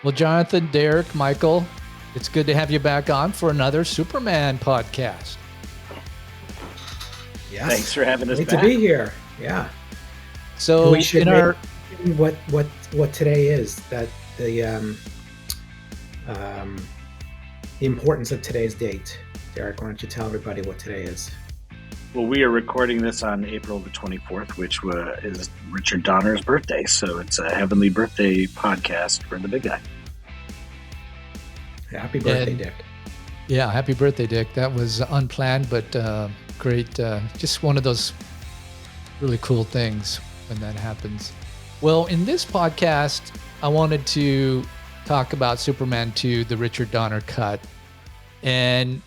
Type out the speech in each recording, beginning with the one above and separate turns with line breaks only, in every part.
Well, Jonathan, Derek, Michael, it's good to have you back on for another Superman podcast.
Yes.
Thanks for having us
Great
back.
to be here. Yeah.
So
we should
in our
what today is, that the importance of today's date. Derek, why don't you tell everybody what today is?
Well, we are recording this on April the 24th, which is Richard Donner's birthday. So it's a heavenly birthday podcast for the big guy.
Happy birthday, Dick.
Yeah, happy birthday, Dick. That was unplanned, but great. Just one of those really cool things when that happens. Well, in this podcast, I wanted to talk about Superman 2, the Richard Donner cut. And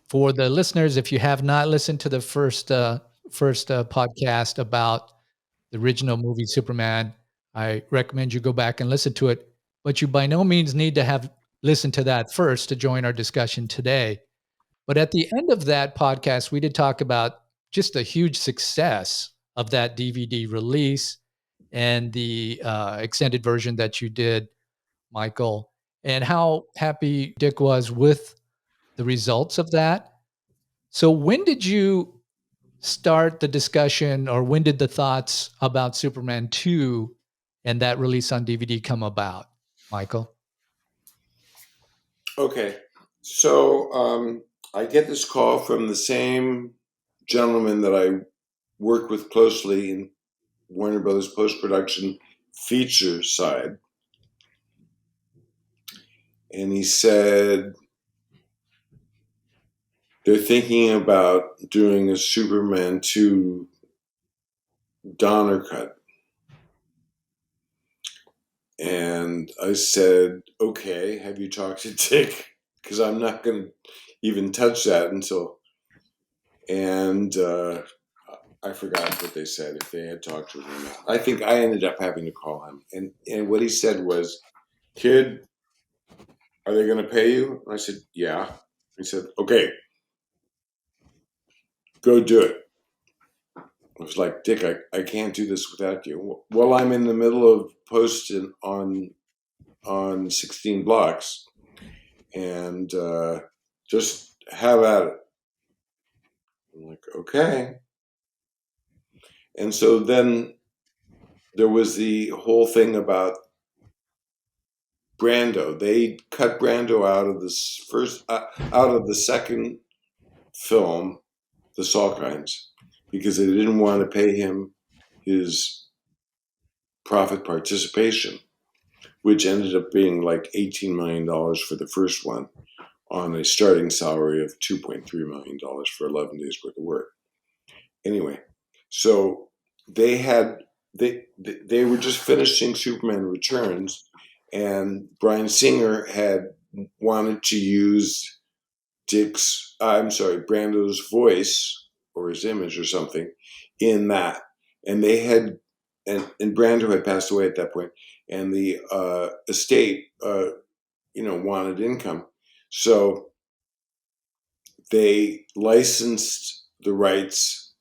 for the listeners, if you have not listened to the first podcast about the original movie Superman, I recommend you go back and listen to it. But you by no means need to have listened to that first to join our discussion today. But at the end of that podcast, we did talk about just a huge success of that DVD release and the extended version that you did, Michael, and how happy Dick was with the results of that. So when did you start the discussion, or when did the thoughts about Superman 2 and that release on DVD come about, Michael?
Okay. So I get this call from the same gentleman that I work with closely in Warner Brothers post-production feature side. And he said, they're thinking about doing a Superman 2 Donner cut. And I said, okay, have you talked to Dick? Because I'm not going to even touch that until... And I forgot what they said, if they had talked to him or not. I think I ended up having to call him. And what he said was, kid, are they going to pay you? And I said, yeah. He said, okay, go do it. I was like, Dick, I can't do this without you. Well, I'm in the middle of posting on 16 blocks, and just have at it. I'm like, okay. And so then there was the whole thing about Brando. They cut Brando out of this out of the second film, The Salkinds, because they didn't want to pay him his profit participation, which ended up being like $18 million for the first one on a starting salary of $2.3 million for 11 days worth of work. Anyway, so they were just finishing Superman Returns, and Bryan Singer had wanted to use Brando's voice or his image or something in that. And they had, and Brando had passed away at that point, and the estate, wanted income. So they licensed the rights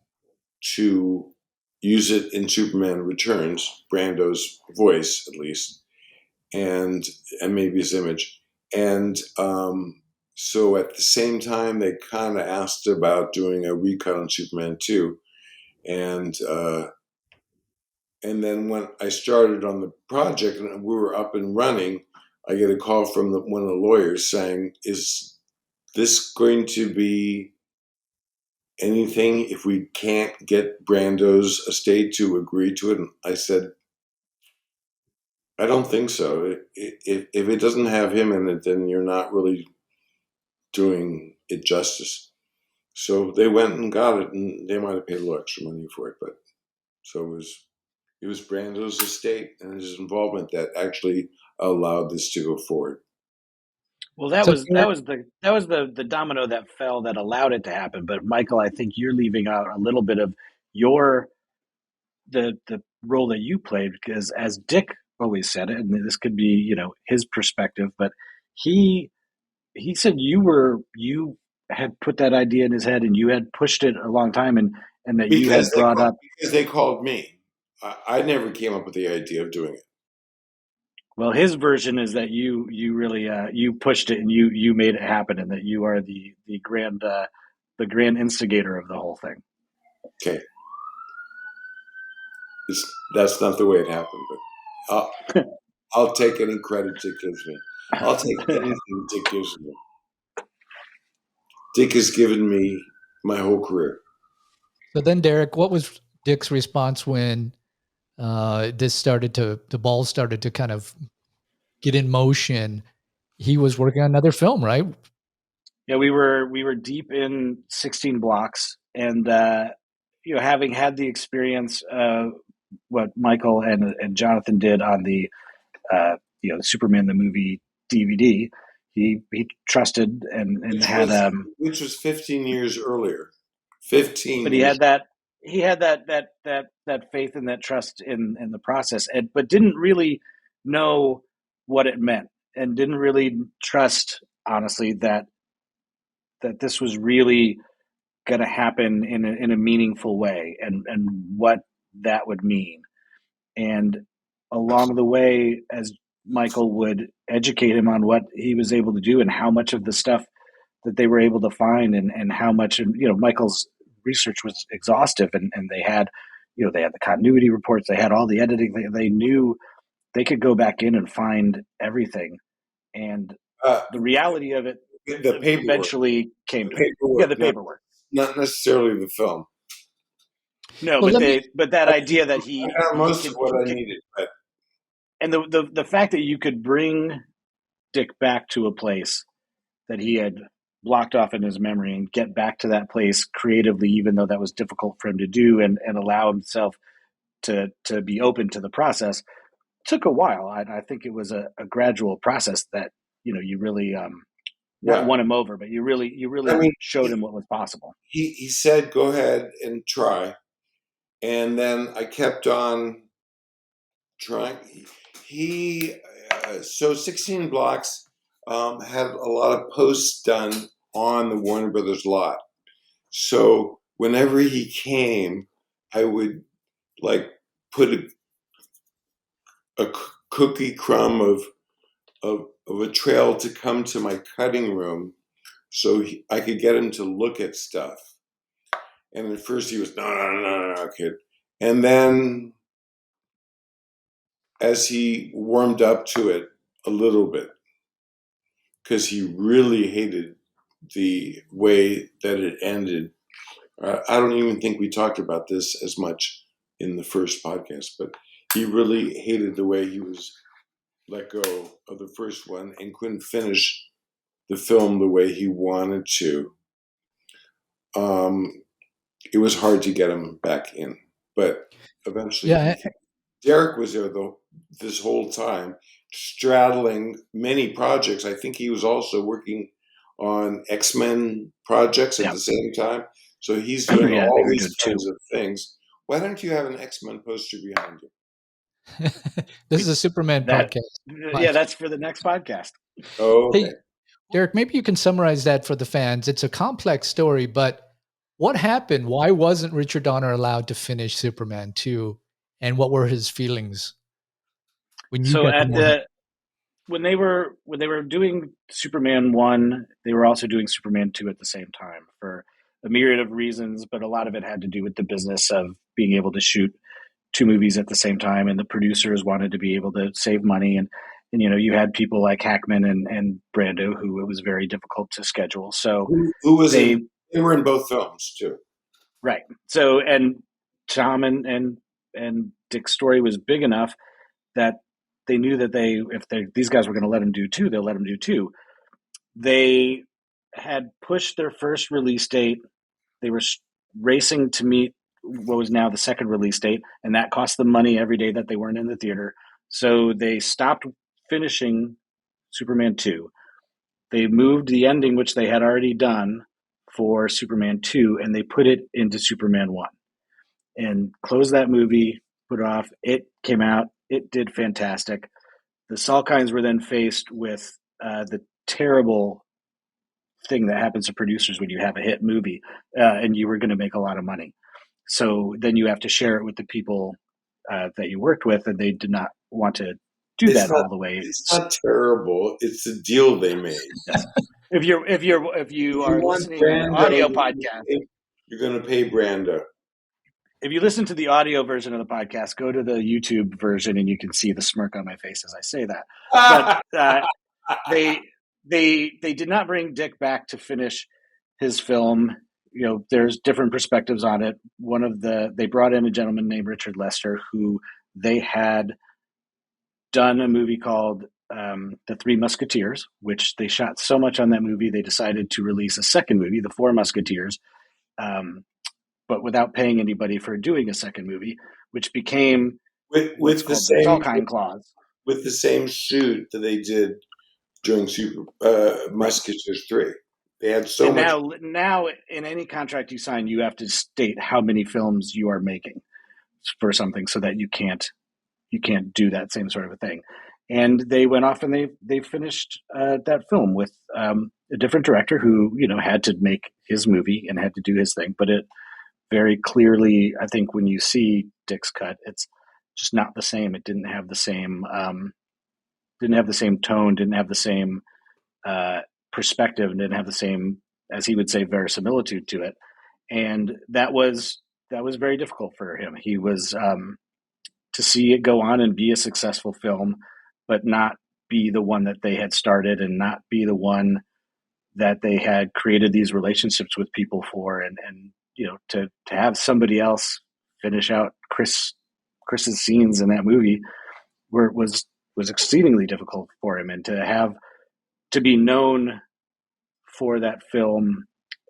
to use it in Superman Returns, Brando's voice at least, and maybe his image. And so at the same time, they kind of asked about doing a recut on Superman 2. And then when I started on the project and we were up and running, I get a call from one of the lawyers saying, is this going to be anything if we can't get Brando's estate to agree to it? And I said, I don't think so. If it doesn't have him in it, then you're not really doing it justice. So they went and got it, and they might have paid a little extra money for it, but so it was Brando's estate and his involvement that actually allowed this to go forward.
Well, that was the domino that fell that allowed it to happen. But Michael, I think you're leaving out a little bit of the role that you played, because as Dick always said it, and this could be his perspective, but he said you had put that idea in his head and you had pushed it a long time, and that you had brought up
because they called me. I never came up with the idea of doing it.
Well, his version is that you really you pushed it and you made it happen, and that you are the grand instigator of the whole thing.
Okay, that's not the way it happened, but I'll take any credit Dick gives me. I'll take anything Dick gives me. Dick has given me my whole career.
So then, Derek, what was Dick's response when the ball started to kind of get in motion? He was working on another film, right?
Yeah, we were deep in 16 blocks, and having had the experience what Michael and Jonathan did on the the Superman the movie DVD, he trusted and
which
had
was which was 15 years earlier. 15
but he
years.
had that faith and that trust in the process, but didn't really know what it meant, and didn't really trust, honestly, that this was really going to happen in a meaningful way, and what that would mean. And along the way, as Michael would educate him on what he was able to do and how much of the stuff that they were able to find, and how much, Michael's research was exhaustive, and they had, they had the continuity reports, they had all the editing, they knew they could go back in and find everything. And
Uh,
the reality of it
the paperwork.
eventually came
The
to him. Yeah, the
paperwork,
paperwork.
not necessarily the film.
No,
Well, let me.
but that
I
idea that
got most of what
he
I
could,
needed, but
and the fact that you could bring Dick back to a place that he had blocked off in his memory, and get back to that place creatively, even though that was difficult for him to do, and allow himself to be open to the process, took a while. I think it was a gradual process that, you really not
yeah.
won him over, but you
I
really
mean,
showed him what was possible.
he said, "Go ahead and try," and then I kept on trying. He so 16 blocks had a lot of posts done on the Warner Brothers lot. So whenever he came, I would like put a cookie crumb of a trail to come to my cutting room, so I could get him to look at stuff. And at first he was, no, kid. And then as he warmed up to it a little bit, because he really hated the way that it ended. I don't even think we talked about this as much in the first podcast, but he really hated the way he was let go of the first one and couldn't finish the film the way he wanted to. It was hard to get him back in, but eventually
Yeah,
Derek was there though this whole time, straddling many projects. I think he was also working on X-Men projects at
Yeah.
the same time. So he's doing
Yeah, they
all
were
these
doing two.
kinds of things. Why don't you have an X-Men poster behind you?
this is a Superman
That
podcast,
Yeah,
Mike.
that's for the next podcast.
Oh, okay.
Hey, Derek, maybe you can summarize that for the fans. It's a complex story, but what happened? Why wasn't Richard Donner allowed to finish Superman 2? And what were his feelings when you
So
got to
at
know him?
the when they were doing Superman 1, they were also doing Superman 2 at the same time, for a myriad of reasons, but a lot of it had to do with the business of being able to shoot two movies at the same time, and the producers wanted to be able to save money, and you had people like Hackman and Brando, who it was very difficult to schedule. So
Who was
they
in? They were in both films too.
right. So, and Tom and Dick's story was big enough that they knew that these guys were going to let him do two, they'll let him do two. They had pushed their first release date. They were racing to meet what was now the second release date, and that cost them money every day that they weren't in the theater. So they stopped finishing Superman 2. They moved the ending, which they had already done for Superman 2, and they put it into Superman 1 and closed that movie, put it off. It came out, it did fantastic. The Salkinds were then faced with the terrible thing that happens to producers when you have a hit movie, and you were going to make a lot of money. So then you have to share it with the people that you worked with, and they did not want to do that all the way.
It's not terrible. It's the deal they made.
Yes. If you are listening to the
Brando,
audio podcast,
you're going to pay Brando.
if you listen to the audio version of the podcast, go to the YouTube version and you can see the smirk on my face as I say that. But they did not bring Dick back to finish his film. You know, there's different perspectives on it. They brought in a gentleman named Richard Lester, who they had done a movie called The Three Musketeers, which they shot so much on that movie they decided to release a second movie, The Four Musketeers, but without paying anybody for doing a second movie, which became what's called the Falkine Clause.
With the same shoot that they did during Musketeers 3. They had so much.
Now, in any contract you sign, you have to state how many films you are making for something, so that you can't do that same sort of a thing. And they went off and they finished that film with a different director who had to make his movie and had to do his thing. But it very clearly, I think, when you see Dick's cut, it's just not the same. It didn't have the same tone, didn't have the same perspective, and didn't have the same, as he would say, verisimilitude to it. And that was very difficult for him. He was to see it go on and be a successful film, but not be the one that they had started, and not be the one that they had created these relationships with people for, and to have somebody else finish out Chris's scenes in that movie was exceedingly difficult for him, and to be known for that film,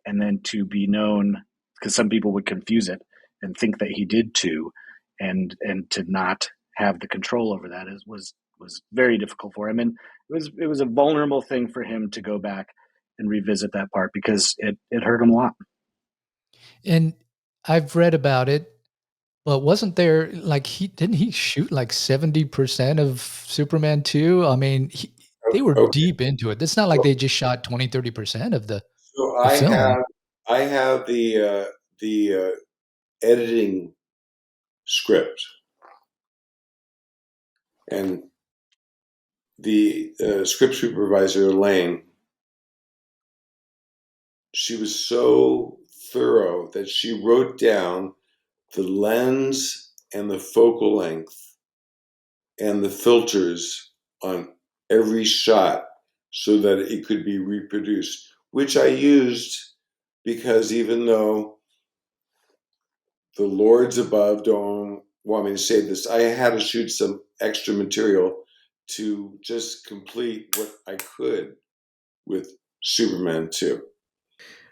and then to be known, because some people would confuse it and think that he did too, and to not have the control over that was very difficult for him. And it was a vulnerable thing for him to go back and revisit that part, because it hurt him a lot.
And I've read about it, but wasn't there, like, didn't he shoot like 70% of Superman 2? I mean, they were deep into it. It's not like they just shot 20, 30% of the film.
I have the editing script, and the script supervisor, Elaine, she was so thorough that she wrote down the lens and the focal length and the filters on every shot so that it could be reproduced, which I used, because even though the lords above don't want me to say this, I had to shoot some extra material to just complete what I could with Superman 2.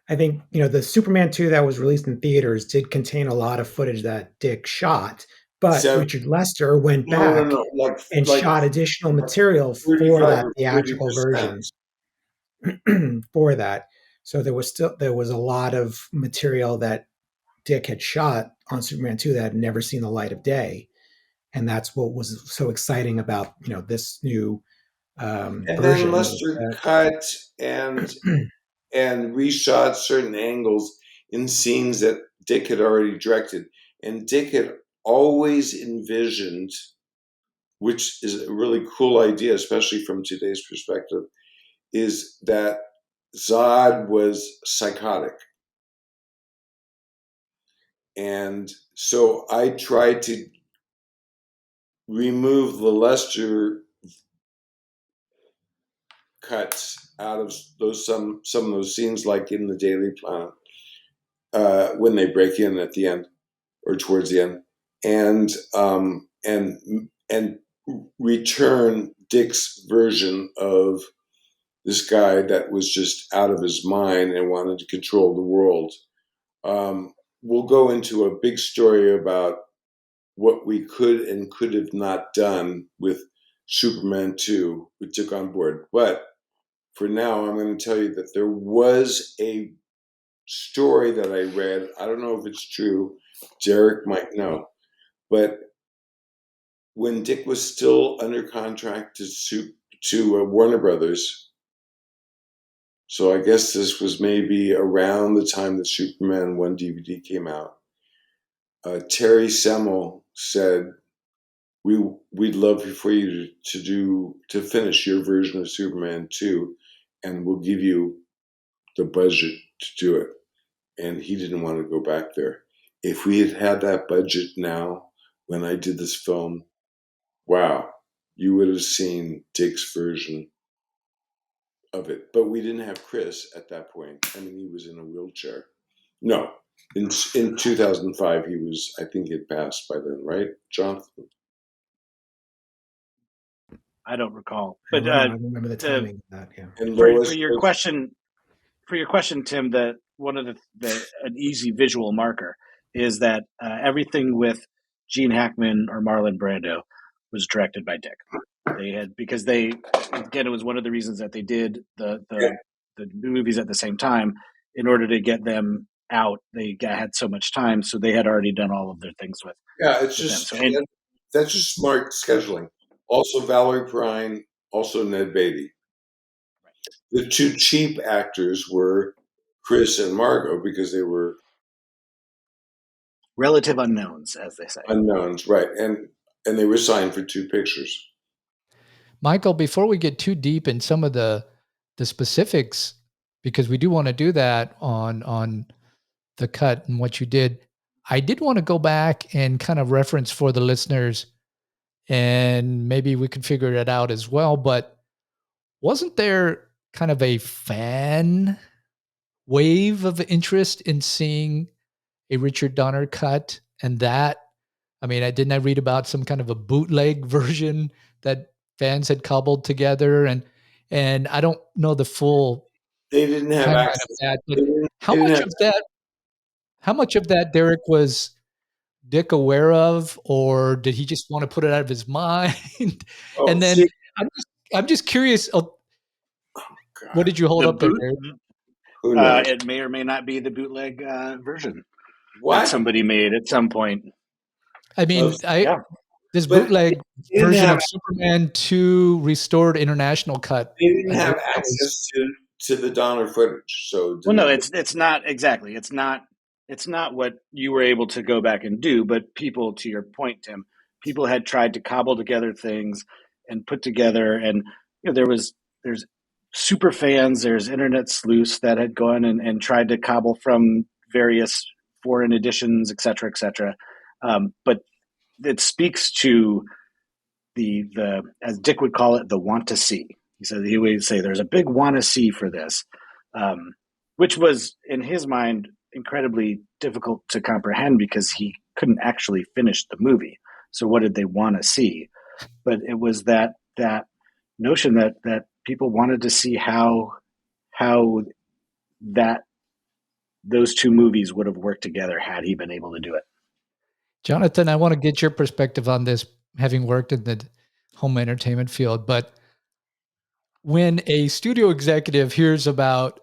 I think, the Superman 2 that was released in theaters did contain a lot of footage that Dick shot, but Richard Lester went back and shot additional material for that theatrical version for that. So there was a lot of material that Dick had shot on Superman 2 that had never seen the light of day. And that's what was so exciting about, this new
and
version.
Then Lester cut and reshot certain angles in scenes that Dick had already directed. And Dick had always envisioned, which is a really cool idea, especially from today's perspective, is that Zod was psychotic. And so I tried to remove the Lester cuts out of some of those scenes, like in the Daily Planet, when they break in at the end or towards the end, and return Dick's version of this guy that was just out of his mind and wanted to control the world. We'll go into a big story about what we could and could have not done with Superman 2 we took on board. But for now, I'm going to tell you that there was a story that I read. I don't know if it's true. Derek might know. But when Dick was still under contract to Warner Brothers, so I guess this was maybe around the time that Superman 1 DVD came out, Terry Semel said, we'd love for you to finish your version of Superman 2, and we'll give you the budget to do it. And he didn't want to go back there. If we had had that budget now, when I did this film, wow, you would have seen Dick's version of it. But we didn't have Chris at that point. I mean, he was in a wheelchair. No, in 2005, he was, I think he'd passed by then, right, Jonathan?
I don't recall, but
I remember the timing of that. Yeah.
And
for your question, Tim, that one of an easy visual marker is that everything with Gene Hackman or Marlon Brando was directed by Dick. Because it was one of the reasons that they did the movies at the same time. In order to get them out, they had so much time, so they had already done all of their things with.
Yeah, it's just that's just smart scheduling. Also, Valerie Perrine, also Ned Beatty. Right. The two cheap actors were Chris and Margot because they were
relative unknowns, as they say.
Unknowns, right? And they were signed for 2 pictures.
Michael, before we get too deep in some of the specifics, because we do want to do that on the cut and what you did, I did want to go back and kind of reference for the listeners, and maybe we could figure it out as well. But wasn't there kind of a fan wave of interest in seeing a Richard Donner cut? And that, I mean, I read about some kind of a bootleg version that fans had cobbled together, and I don't know the full.
They didn't have access.
Of that, but how much of that, Derek, was Dick aware of, or did he just want to put it out of his mind? And then I'm just curious. What did you hold up there, Derek?
It may or may not be the bootleg version that somebody made at some point.
I mean, this bootleg version of Superman 2 restored international cut.
They didn't have access to the Donner footage, so
no, it's not exactly. It's not what you were able to go back and do. But people, to your point, Tim, people had tried to cobble together things and put together, and there's super fans, there's internet sleuths that had gone and tried to cobble from various foreign editions, et cetera, et cetera. But it speaks to the as Dick would call it, the want to see. He would say there's a big want to see for this, which was in his mind incredibly difficult to comprehend because he couldn't actually finish the movie. So what did they want to see? But it was that notion that people wanted to see how those 2 movies would have worked together had he been able to do it.
Jonathan, I want to get your perspective on this, having worked in the home entertainment field. But when a studio executive hears about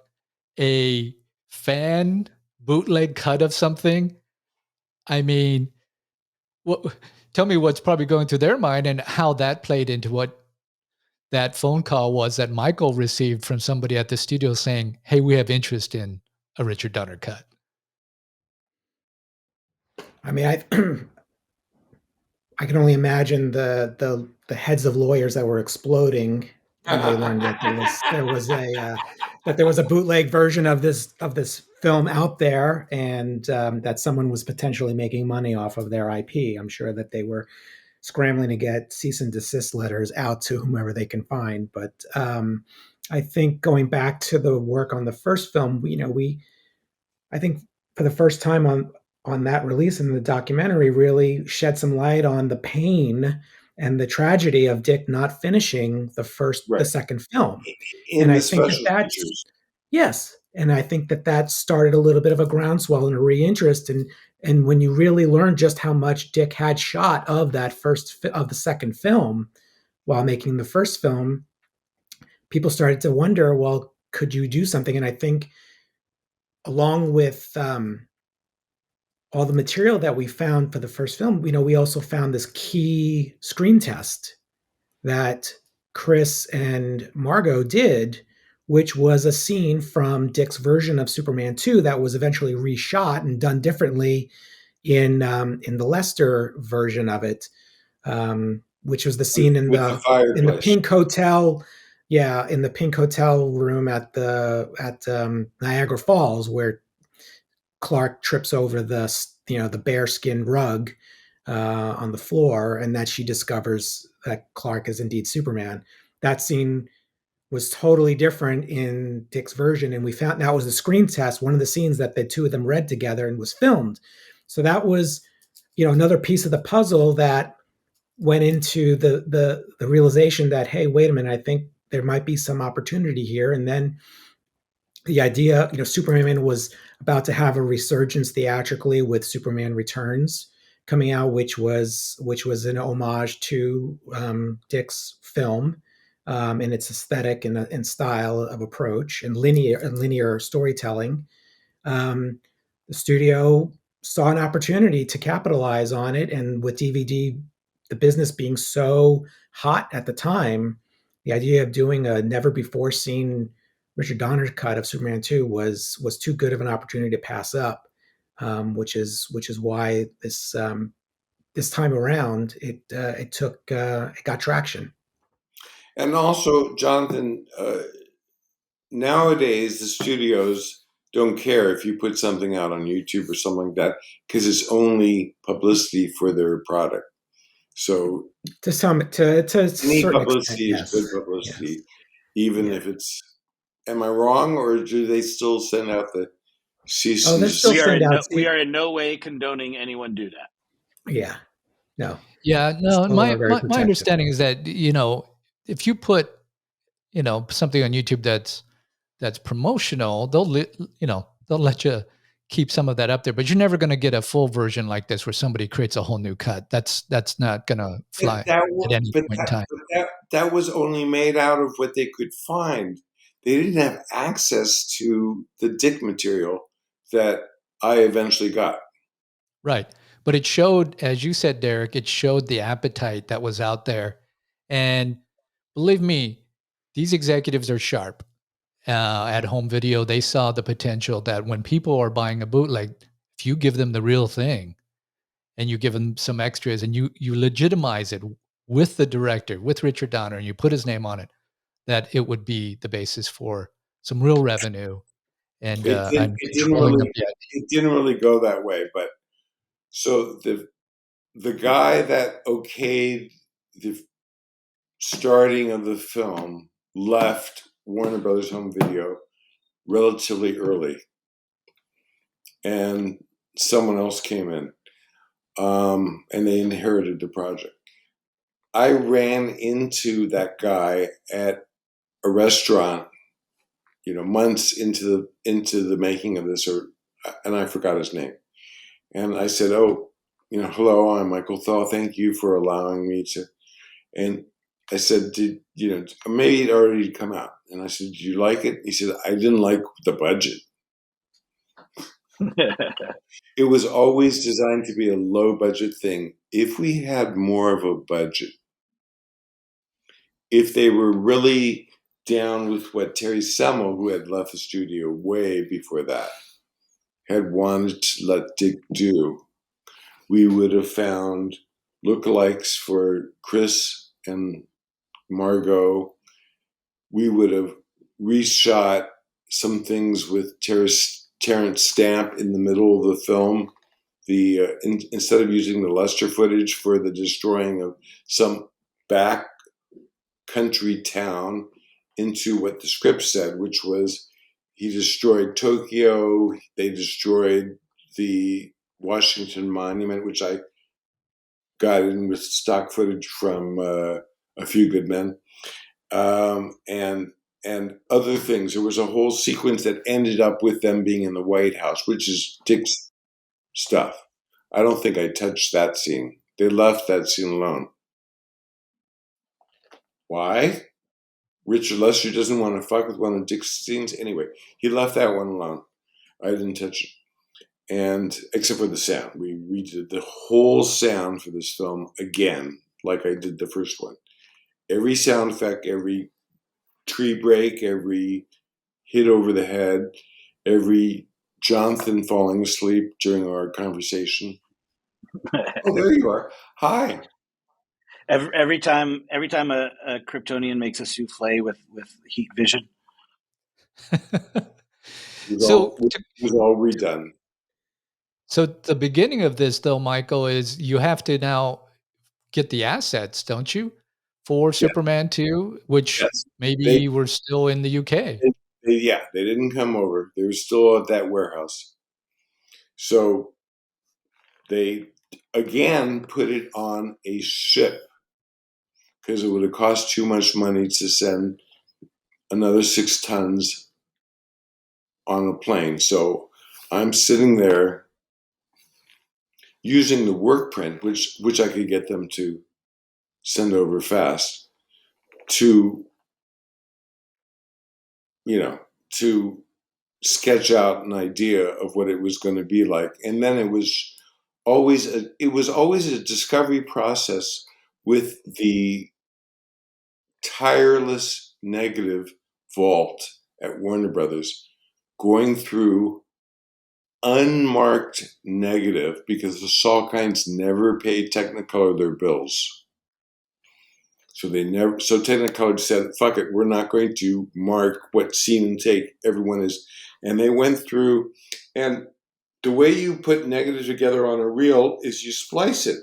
a fan bootleg cut of something, I mean, tell me what's probably going through their mind and how that played into what that phone call was that Michael received from somebody at the studio saying, "Hey, we have interest in a Richard Donner cut."
I mean, I can only imagine the heads of lawyers that were exploding when they learned that there was a bootleg version of this film out there, and that someone was potentially making money off of their IP. I'm sure that they were scrambling to get cease and desist letters out to whomever they can find. But I think going back to the work on the first film, I think for the first time on that release in the documentary really shed some light on the pain and the tragedy of Dick not finishing the second film. And I think yes. And I think that started a little bit of a groundswell and a reinterest. And when you really learn just how much Dick had shot of the second film while making the first film, people started to wonder, well, could you do something? And I think along with all the material that we found for the first film, we also found this key screen test that Chris and Margot did, which was a scene from Dick's version of Superman 2 that was eventually reshot and done differently in the Lester version of it. which was the scene in
with the
the
fireplace.
Pink Hotel. Yeah, in the Pink Hotel room at Niagara Falls, where Clark trips over the bearskin rug on the floor, and that she discovers that Clark is indeed Superman. That scene was totally different in Dick's version, and we found that was the screen test, one of the scenes that the two of them read together and was filmed. So that was, another piece of the puzzle that went into the realization that, hey, wait a minute, I think there might be some opportunity here. And then the idea, Superman was about to have a resurgence theatrically with Superman Returns coming out, which was an homage to Dick's film, in its aesthetic and style of approach and linear storytelling. um, the studio saw an opportunity to capitalize on it, and with DVD, the business being so hot at the time, the idea of doing a never before seen Richard Donner cut of Superman 2 was too good of an opportunity to pass up. Which is why this time around it got traction.
And also, Jonathan, nowadays the studios don't care if you put something out on YouTube or something like that, because it's only publicity for their product. So
To a
any
certain extent,
publicity is
yes.
good
Yes.
publicity, even
Yeah.
if it's. Am I wrong, or do they still send out the cease
Oh,
and
they still
We
desist?
are
send
in
out.
we are in no way condoning anyone do that.
Yeah. No.
Yeah, no,
Still
my
are very
my
protective.
understanding is that, if you put, something on YouTube that's promotional, they'll let you keep some of that up there, but you're never going to get a full version like this where somebody creates a whole new cut. That's not going to
But
fly
that,
at any
but
point in
that,
time.
but that was only made out of what they could find. They didn't have access to the Dick material that I eventually got.
Right. But it showed, as you said, Derek, it showed the appetite that was out there. And believe me, these executives are sharp. At home video, they saw the potential that when people are buying a bootleg, if you give them the real thing and you give them some extras and you legitimize it with the director, with Richard Donner, and you put his name on it, that it would be the basis for some real revenue and
It didn't. It didn't
controlling of
really.
the idea.
It didn't really go that way. But so the guy that okayed the starting of the film left Warner Brothers Home Video relatively early, and someone else came in, and they inherited the project. I ran into that guy at a restaurant, months into the making of this, and I forgot his name. And I said, "Oh, hello, I'm Michael Thau. Thank you for allowing me to." And I said, "Did maybe it already come out?" And I said, "Did you like it?" He said, "I didn't like the budget. It was always designed to be a low budget thing. If we had more of a budget, if they were really down with what Terry Semel, who had left the studio way before that, had wanted to let Dick do, we would have found lookalikes for Chris and Margot. We would have reshot some things with Terrence Stamp in the middle of the film. Instead of using the Lester footage for the destroying of some back country town into what the script said, which was he destroyed Tokyo, they destroyed the Washington Monument, which I got in with stock footage from A Few Good Men, and other things. There was a whole sequence that ended up with them being in the White House, which is Dick's stuff. I don't think I touched that scene. They left that scene alone. Why? Richard Lester doesn't want to fuck with one of Dick's scenes. Anyway, he left that one alone. I didn't touch it. And except for the sound. We redid the whole sound for this film again, like I did the first one. Every sound effect, every tree break, every hit over the head, every Jonathan falling asleep during our conversation. Oh, there you are. Hi.
Every time a Kryptonian makes a souffle with heat vision.
So,
it was all redone.
so the beginning of this, though, Michael, is you have to now get the assets, don't you, for
Yeah.
Superman 2, which
Yes.
maybe were still in the UK.
They didn't come over. They were still at that warehouse. So they again put it on a ship because it would have cost too much money to send another 6 tons on a plane. So I'm sitting there using the work print, which I could get them to send over fast, to to sketch out an idea of what it was going to be like. And then it was always a discovery process with the tireless negative vault at Warner Brothers, going through unmarked negative because the Salkinds never paid Technicolor their bills. So Technicolor said, fuck it, we're not going to mark what scene and take everyone is. And they went through, and the way you put negative together on a reel is you splice it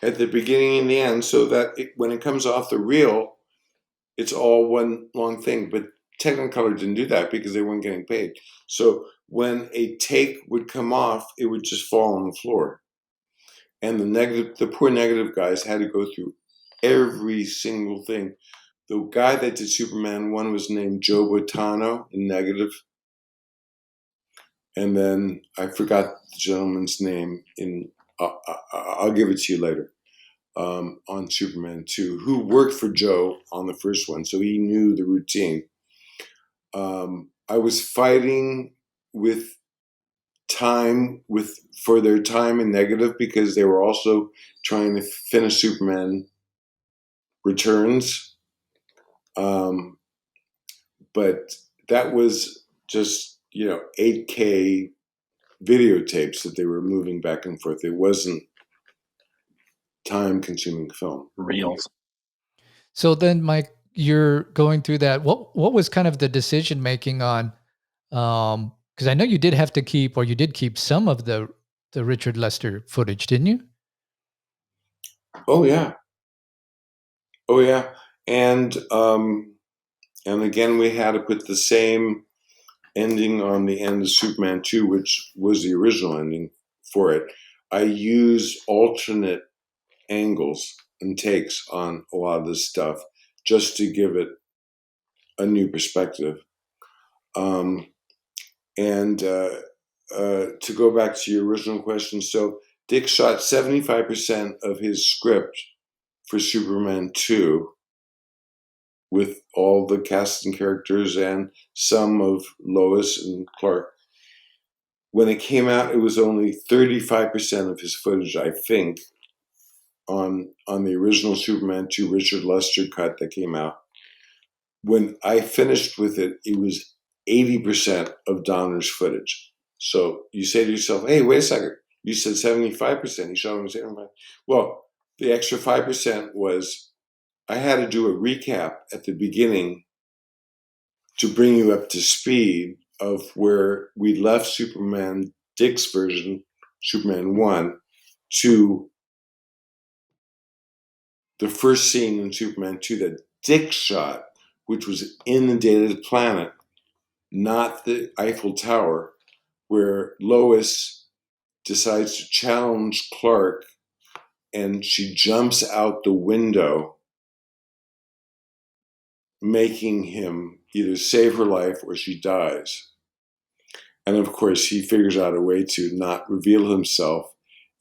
at the beginning and the end so that when it comes off the reel, it's all one long thing. But Technicolor didn't do that because they weren't getting paid. So when a take would come off, it would just fall on the floor. And the poor negative guys had to go through every single thing. The guy that did Superman 1 was named Joe Botano in negative. And then I forgot the gentleman's name I'll give it to you later, on Superman 2, who worked for Joe on the first one, so he knew the routine. I was fighting with for their time in negative because they were also trying to finish Superman Returns. But that was just 8K videotapes that they were moving back and forth. It wasn't time-consuming film.
Reels.
So then, Mike, you're going through that. What was kind of the decision making on? Because I know you did have to keep, or you did keep some of the Richard Lester footage, didn't you?
Oh yeah, and again we had to put the same ending on the end of Superman 2, which was the original ending for it. I use alternate angles and takes on a lot of this stuff just to give it a new perspective. To go back to your original question, so Dick shot 75% of his script for Superman 2 with all the cast and characters and some of Lois and Clark. When it came out, it was only 35% of his footage, I think, on the original Superman 2 Richard Lester cut that came out. When I finished with it, it was 80% of Donner's footage. So you say to yourself, hey, wait a second. You said 75%. He shot him 75%. Well, the extra 5% was I had to do a recap at the beginning to bring you up to speed of where we left Superman Dick's version, Superman 1, to the first scene in Superman 2 that Dick shot, which was in the Dated Planet, not the Eiffel Tower, where Lois decides to challenge Clark and she jumps out the window, making him either save her life or she dies. And of course, he figures out a way to not reveal himself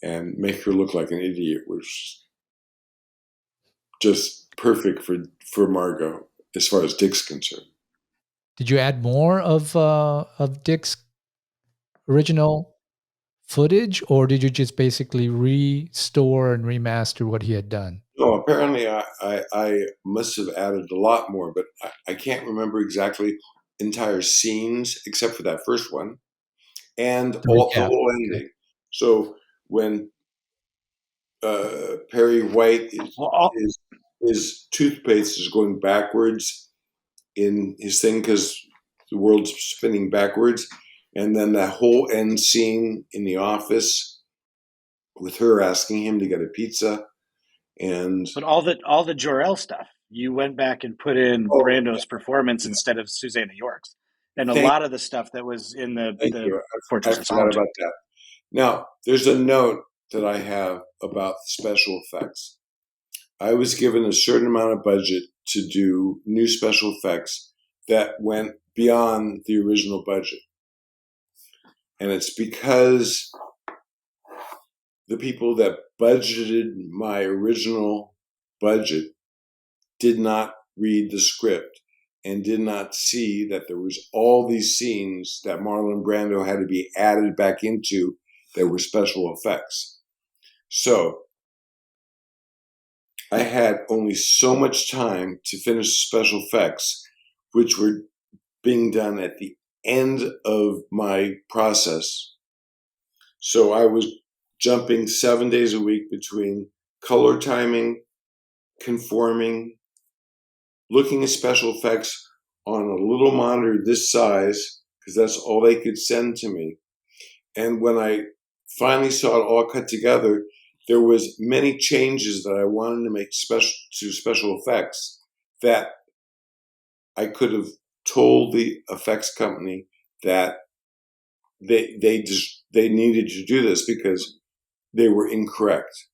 and make her look like an idiot, which is just perfect for Margot as far as Dick's concerned.
Did you add more of Dick's original footage, or did you just basically restore and remaster what he had done?
No, apparently I must have added a lot more, but I can't remember exactly entire scenes except for that first one and
The
the
recap.
whole ending. So when Perry White his toothpaste is going backwards in his thing because the world's spinning backwards, and then that whole end scene in the office with her asking him to get a pizza,
but all the Jor-El stuff, you went back and put in Brando's performance instead of Susanna York's, and a lot of the stuff that was in the Fortress of Solitude.
I forgot about that. Now, there's a note that I have about special effects. I was given a certain amount of budget to do new special effects that went beyond the original budget. And it's because the people that budgeted my original budget did not read the script and did not see that there was all these scenes that Marlon Brando had to be added back into that were special effects. So I had only so much time to finish special effects, which were being done at the end of my process. So I was jumping 7 days a week between color timing, conforming, looking at special effects on a little monitor this size, because that's all they could send to me. And when I finally saw it all cut together, there was many changes that I wanted to make special effects that I could have told the effects company that they needed to do this because they were incorrect,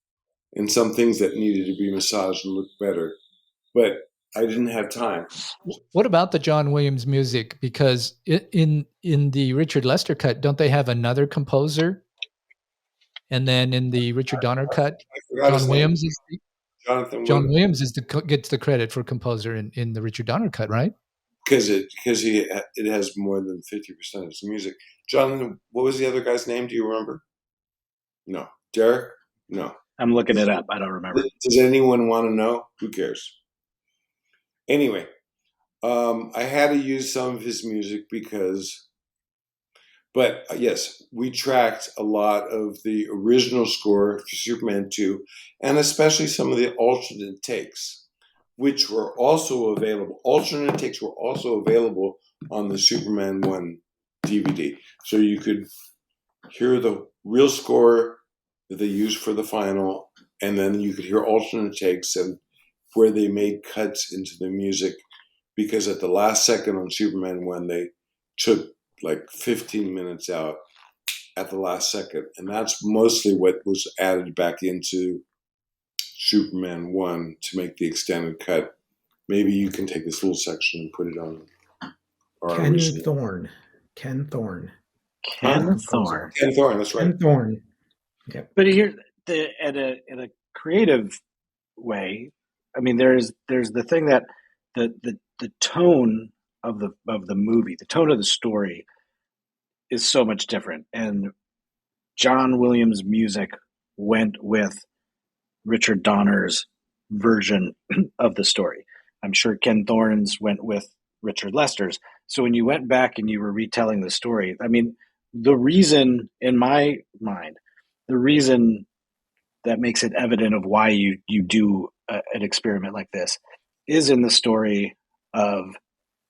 and some things that needed to be massaged and look better. But I didn't have time.
What about the John Williams music? Because in the Richard Lester cut, don't they have another composer? And then in the Richard Donner cut, John Williams gets the credit for composer in the Richard Donner cut, right?
Because it has more than 50% of its music. John, what was the other guy's name? Do you remember? No. Derek? No.
I'm looking it up. I don't remember.
Does anyone want to know? Who cares? Anyway, I had to use some of his music but yes, we tracked a lot of the original score for Superman 2, and especially some of the alternate takes, which were also available. Alternate takes were also available on the Superman 1 DVD. So you could hear the real score that they used for the final, and then you could hear alternate takes and where they made cuts into the music, because at the last second on Superman 1, they took like 15 minutes out at the last second. And that's mostly what was added back into Superman 1 to make the extended cut. Maybe you can take this little section and put it on.
Ken Thorne,
that's right.
Ken Thorne.
Yep. But here, in a creative way, I mean, there's the thing that the tone of the movie, the tone of the story is so much different. And John Williams' music went with Richard Donner's version of the story. I'm sure Ken Thorne's went with Richard Lester's. So when you went back and you were retelling the story, I mean, the reason, in my mind, the reason that makes it evident of why you do an experiment like this is in the story of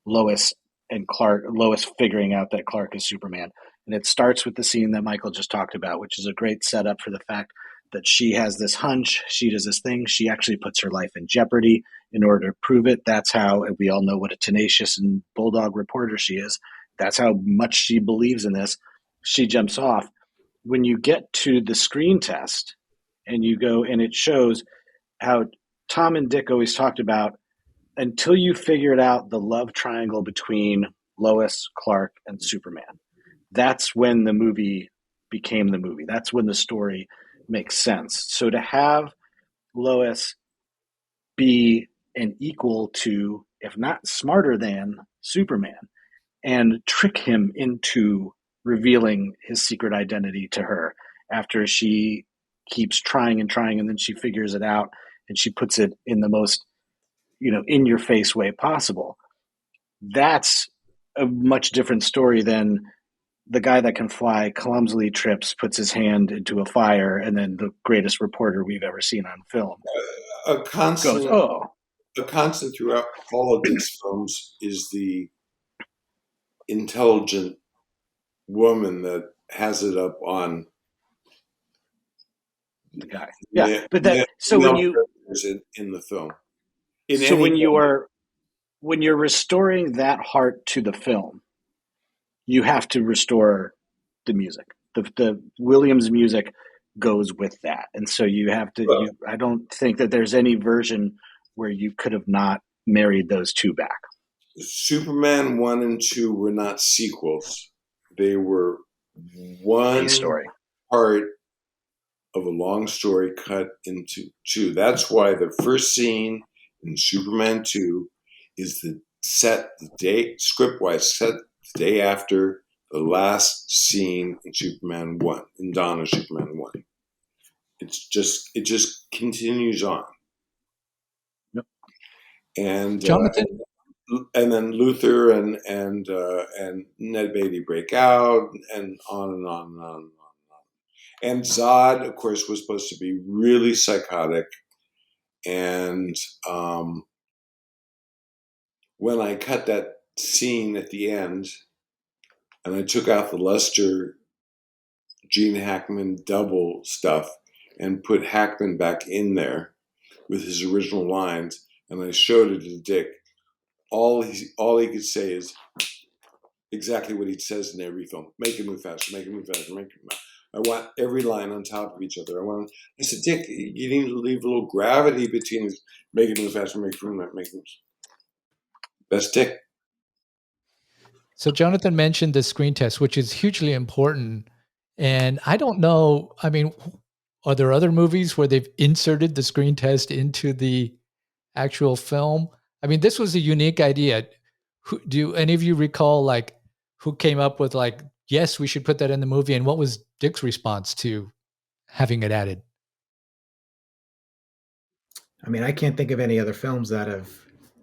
Lois and Clark, Lois figuring out that Clark is Superman. And it starts with the scene that Michael just talked about, which is a great setup for the fact that she has this hunch, she does this thing, she actually puts her life in jeopardy in order to prove it. That's how, and we all know what a tenacious and bulldog reporter she is. That's how much she believes in this. She jumps off. When you get to the screen test and you go, and it shows how Tom and Dick always talked about, until you figured out the love triangle between Lois, Clark, and Superman, that's when the movie became the movie. That's when the story makes sense. So to have Lois be an equal to, if not smarter than, Superman, and trick him into revealing his secret identity to her after she keeps trying and trying, and then she figures it out and she puts it in the most, in your face way possible. That's a much different story than the guy that can fly clumsily trips, puts his hand into a fire, and then the greatest reporter we've ever seen on film
A
goes,
constant,
"Oh,
a constant throughout all of Dick's films is the intelligent woman that has it up on
the guy." Yeah, but that so when
male
you
characters in the film.
so when you're restoring that heart to the film, you have to restore the music. The Williams music goes with that, and so you have to. I don't think that there's any version where you could have not married those two back.
Superman 1 and 2 were not sequels. They were one
story.
part of a long story cut into two. That's why the first scene in Superman 2 is the day, script-wise, set the day after the last scene in Superman 1, in Dawn of Superman 1. It just continues on.
Yep.
And
Jonathan,
and then Luther and Ned Beatty break out, and on and on and on and on. And Zod, of course, was supposed to be really psychotic. And when I cut that scene at the end, and I took out the Lester Gene Hackman double stuff and put Hackman back in there with his original lines, and I showed it to Dick, all he could say is exactly what he says in every film: make it move faster, make it move faster, make it move. I want every line on top of each other. I said, Dick, you need to leave a little gravity between make it move faster, make it move, make it move. That's Dick.
So Jonathan mentioned the screen test, which is hugely important. And I don't know, I mean, are there other movies where they've inserted the screen test into the actual film? I mean, this was a unique idea. Do any of you recall, like, who came up with, like, yes, we should put that in the movie? And what was Dick's response to having it added?
I mean, I can't think of any other films that have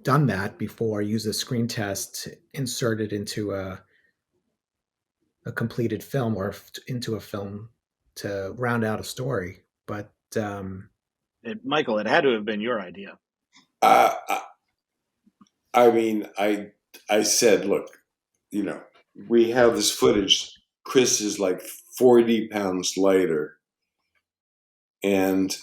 done that before, use a screen test inserted into a completed film or into a film to round out a story. But
Michael, it had to have been your idea.
I mean, I said, look, we have this footage. Chris is like 40 pounds lighter and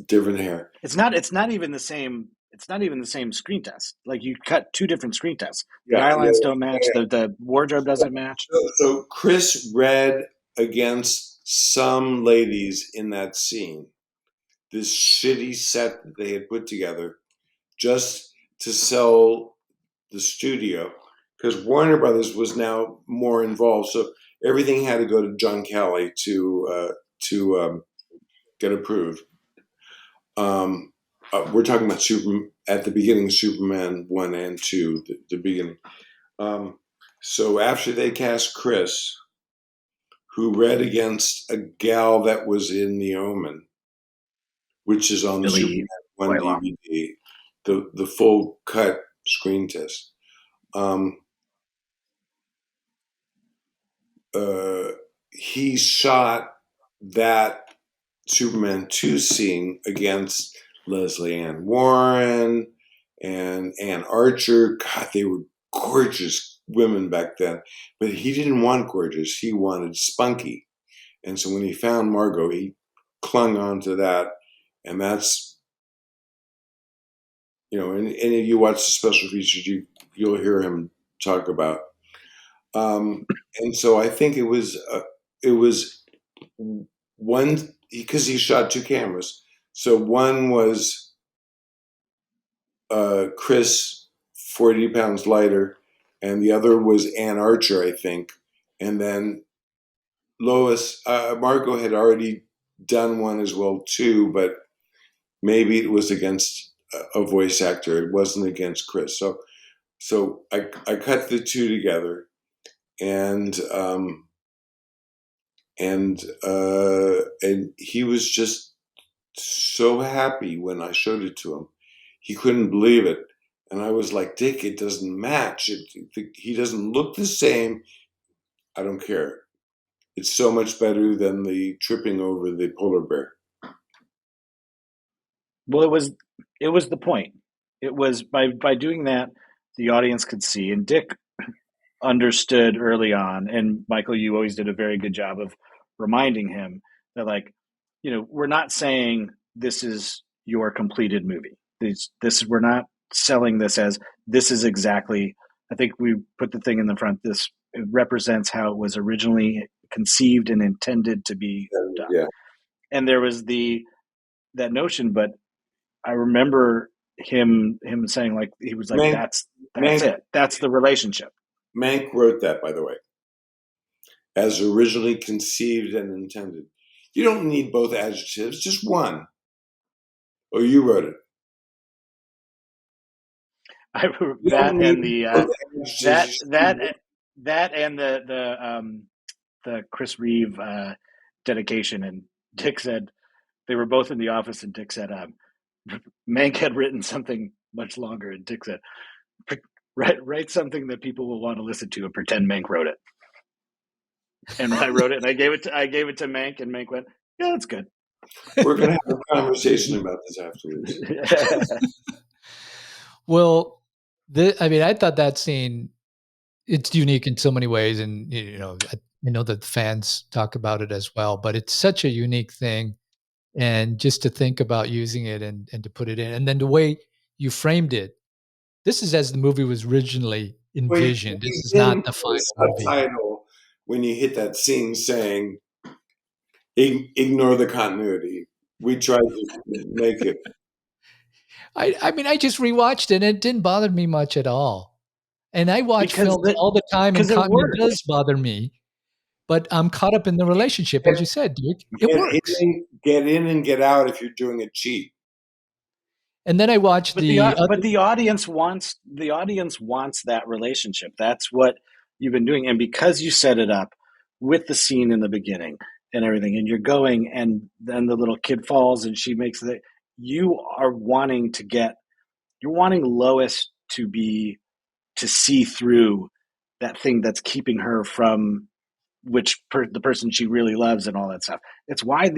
different hair.
It's not even the same. It's not even the same screen test. Like, you cut two different screen tests. The eye lines don't match. Yeah. The wardrobe doesn't match.
So Chris read against some ladies in that scene this shitty set that they had put together just to sell the studio, because Warner Brothers was now more involved. So everything had to go to John Kelly to get approved. We're talking about at the beginning of Superman 1 and 2, the beginning. So after they cast Chris, who read against a gal that was in The Omen, which is on the Superman 1 DVD, the full cut screen test. He shot that Superman 2 scene against Leslie Ann Warren and Ann Archer. God, they were gorgeous women back then. But he didn't want gorgeous. He wanted spunky. And so when he found Margot, he clung on to that. And that's, and any of you watch the special features, you'll hear him talk about. And so I think it was one, because he shot two cameras. So one was Chris, 40 pounds lighter, and the other was Ann Archer, I think. And then Margot had already done one as well too, but maybe it was against a voice actor. It wasn't against Chris. So I cut the two together, and he was just so happy when I showed it to him. He couldn't believe it. And I was like, Dick, it doesn't match. He doesn't look the same. I don't care. It's so much better than the tripping over the polar bear.
Well, it was the point. It was by doing that, the audience could see, and Dick understood early on, and Michael, you always did a very good job of reminding him that, like, we're not saying this is your completed movie. This we're not selling this as this is exactly. I think we put the thing in the front. This it represents how it was originally conceived and intended to be done.
Yeah.
And there was that notion, but I remember him saying, like, he was like, that's it. That's the relationship.
Mank wrote that, by the way, as originally conceived and intended. You don't need both adjectives, just one. Oh, you wrote it.
That and the Chris Reeve dedication, and Dick said they were both in the office, and Dick said Mank had written something much longer, and Dick said, write something that people will want to listen to and pretend Mank wrote it. And I wrote it, and I gave it to Mank, and Mank went, yeah, that's good.
We're going to have a conversation about this afterwards.
Well, I thought that scene, it's unique in so many ways. And, I know that fans talk about it as well, but it's such a unique thing. And just to think about using it and to put it in, and then the way you framed it, this is as the movie was originally envisioned. This is not the final
subtitle when you hit that scene saying, ignore the continuity. We tried to make it.
I just rewatched it, and it didn't bother me much at all. And I watch films all the time, and continuity does bother me. But I'm caught up in the relationship, as you said, Duke. It works.
Get in and get out if you're doing it cheap.
And then I watched
but the audience wants that relationship. That's what you've been doing, and because you set it up with the scene in the beginning and everything, and you're going, and then the little kid falls, and she makes it. You are wanting Lois to see through that thing that's keeping her from the person she really loves and all that stuff. It's why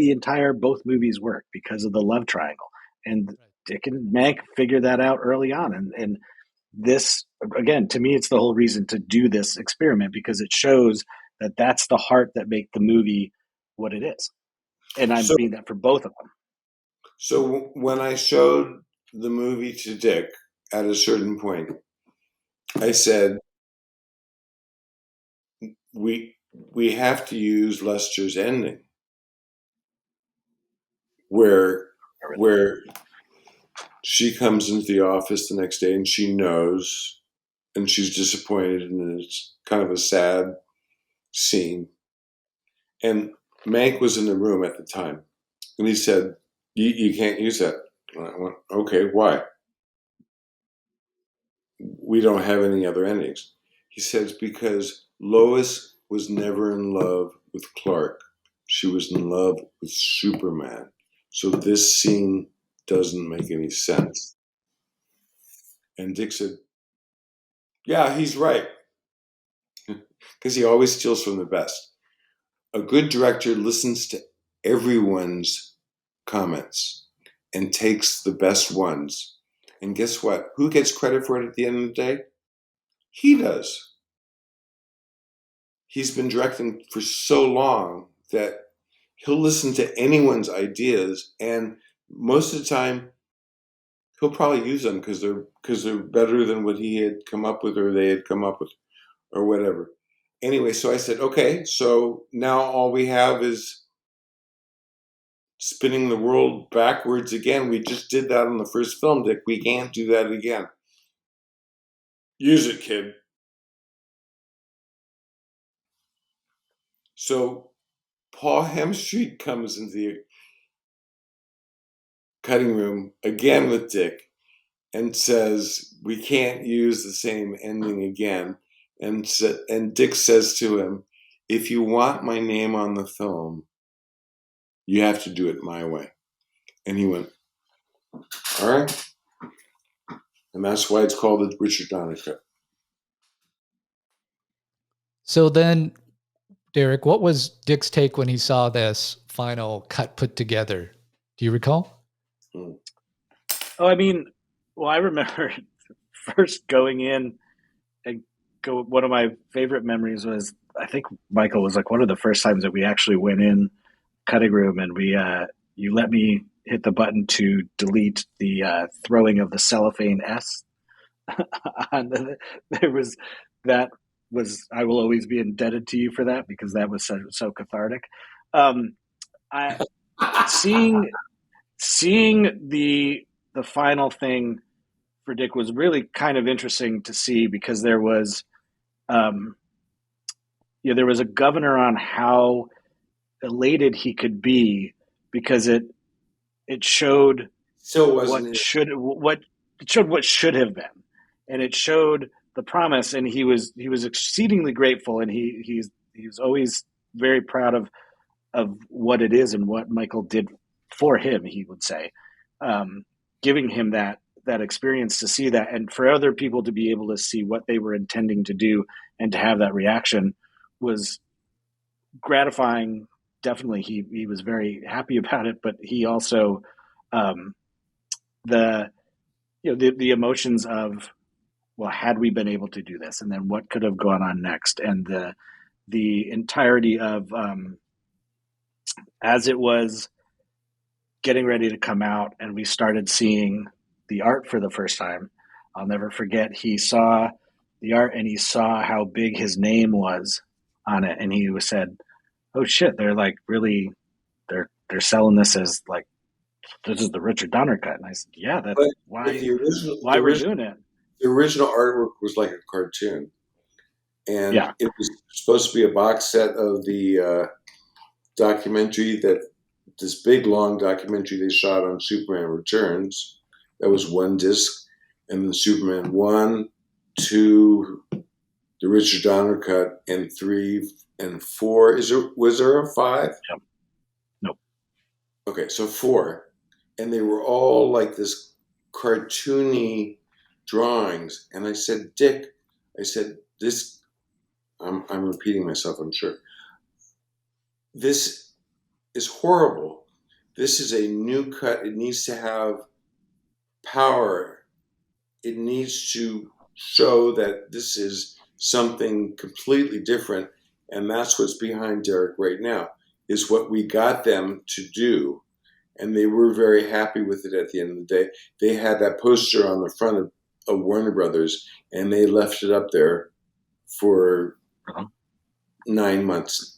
both movies work, because of the love triangle. And Dick and Mank figured that out early on. And this, again, to me, it's the whole reason to do this experiment, because it shows that that's the heart that make the movie what it is. And I mean that for both of them.
So when I showed the movie to Dick at a certain point, I said, we have to use Lester's ending, where she comes into the office the next day and she knows, and she's disappointed, and it's kind of a sad scene. And Mank was in the room at the time, and he said, you can't use that. And I went, okay, why? We don't have any other endings. He says, because Lois was never in love with Clark. She was in love with Superman. So this scene doesn't make any sense. And Dick said, yeah, he's right. Because he always steals from the best. A good director listens to everyone's comments and takes the best ones. And guess what? Who gets credit for it at the end of the day? He does. He's been directing for so long that he'll listen to anyone's ideas, and most of the time he'll probably use them because they're better than what he had come up with, or they had come up with, or whatever. Anyway, so I said, okay, so now all we have is spinning the world backwards again. We just did that on the first film, Dick. We can't do that again. Use it, kid. So Paul Hemstreet comes into the cutting room again with Dick and says, we can't use the same ending again. And Dick says to him, if you want my name on the film, you have to do it my way. And he went, all right. And that's why it's called the Richard Donner cut.
So then Derek, what was Dick's take when he saw this final cut put together? Do you recall?
Oh, I mean, well, I remember first going in and one of my favorite memories was, I think Michael was like one of the first times that we actually went in cutting room and you let me hit the button to delete the throwing of the cellophane S. There was that was I will always be indebted to you for that because that was so cathartic. I seeing the final thing for Dick was really kind of interesting to see because there was um, there was a governor on how elated he could be because it showed
Still wasn't
what it showed what should have been, and it showed the promise, and he was exceedingly grateful, and he's always very proud of what it is and what Michael did for him. He would say, um, giving him that experience to see that, and for other people to be able to see what they were intending to do and to have that reaction was gratifying. Definitely, he was very happy about it, but he also um, the the emotions of, well, had we been able to do this, and then what could have gone on next, and the entirety of as it was getting ready to come out, and we started seeing the art for the first time. I'll never forget. He saw the art and he saw how big his name was on it, and he said, "Oh shit! They're like really, they're selling this as like this is the Richard Donner cut." And I said, "Yeah, that's
but
why we're doing it."
The original artwork was like a cartoon, and
Yeah,
it was supposed to be a box set of the documentary that this big long documentary they shot on Superman Returns. That was one disc, and then Superman 1, 2, the Richard Donner cut, and 3 and 4. Was there a 5?
yeah. Nope.
Okay, so 4, and they were all like this cartoony drawings. And I said, Dick, I said, this. I'm repeating myself, I'm sure. This is horrible. This is a new cut. It needs to have power. It needs to show that this is something completely different. And that's what's behind Derek right now, is what we got them to do. And they were very happy with it at the end of the day. They had that poster on the front of Warner Brothers, and they left it up there for 9 months.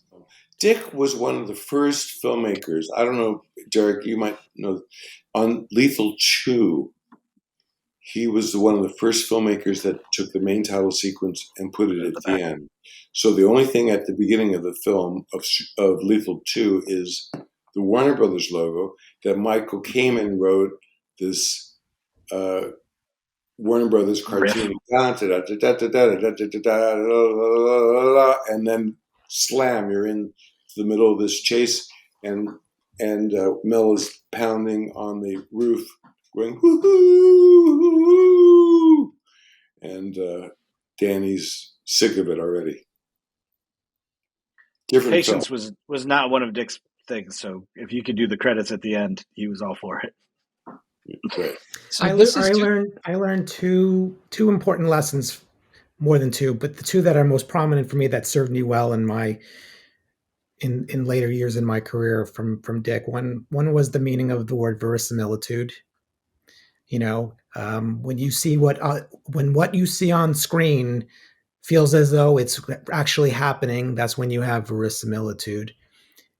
Dick was one of the first filmmakers. I don't know, Derek, you might know, on Lethal 2. He was one of the first filmmakers that took the main title sequence and put it at the end. So the only thing at the beginning of the film of Lethal 2 is the Warner Brothers logo that Michael Kamen wrote this Warner Brothers cartoon, and then slam, you're in the middle of this chase, and Mel is pounding on the roof, going woohoo, and Danny's sick of it already.
Different Patience film. was not one of Dick's things, so if you could do the credits at the end, he was all for it.
Right. So I learned two important lessons, more than two, but the two that are most prominent for me that served me well in my in later years in my career from Dick. One was the meaning of the word verisimilitude. You know, when you see when what you see on screen feels as though it's actually happening, that's when you have verisimilitude.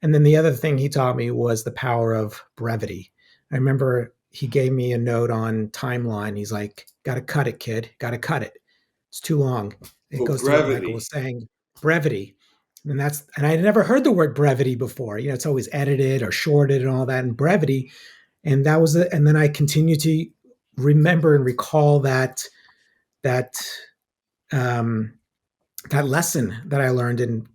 And then the other thing he taught me was the power of brevity. I remember he gave me a note on timeline. He's like, "Got to cut it, kid. Got to cut it. It's too long." It goes brevity. To what Michael was saying, brevity. And I had never heard the word brevity before. You know, it's always edited or shorted and all that, and brevity. And that was it. And then I continue to remember and recall that that lesson that I learned. And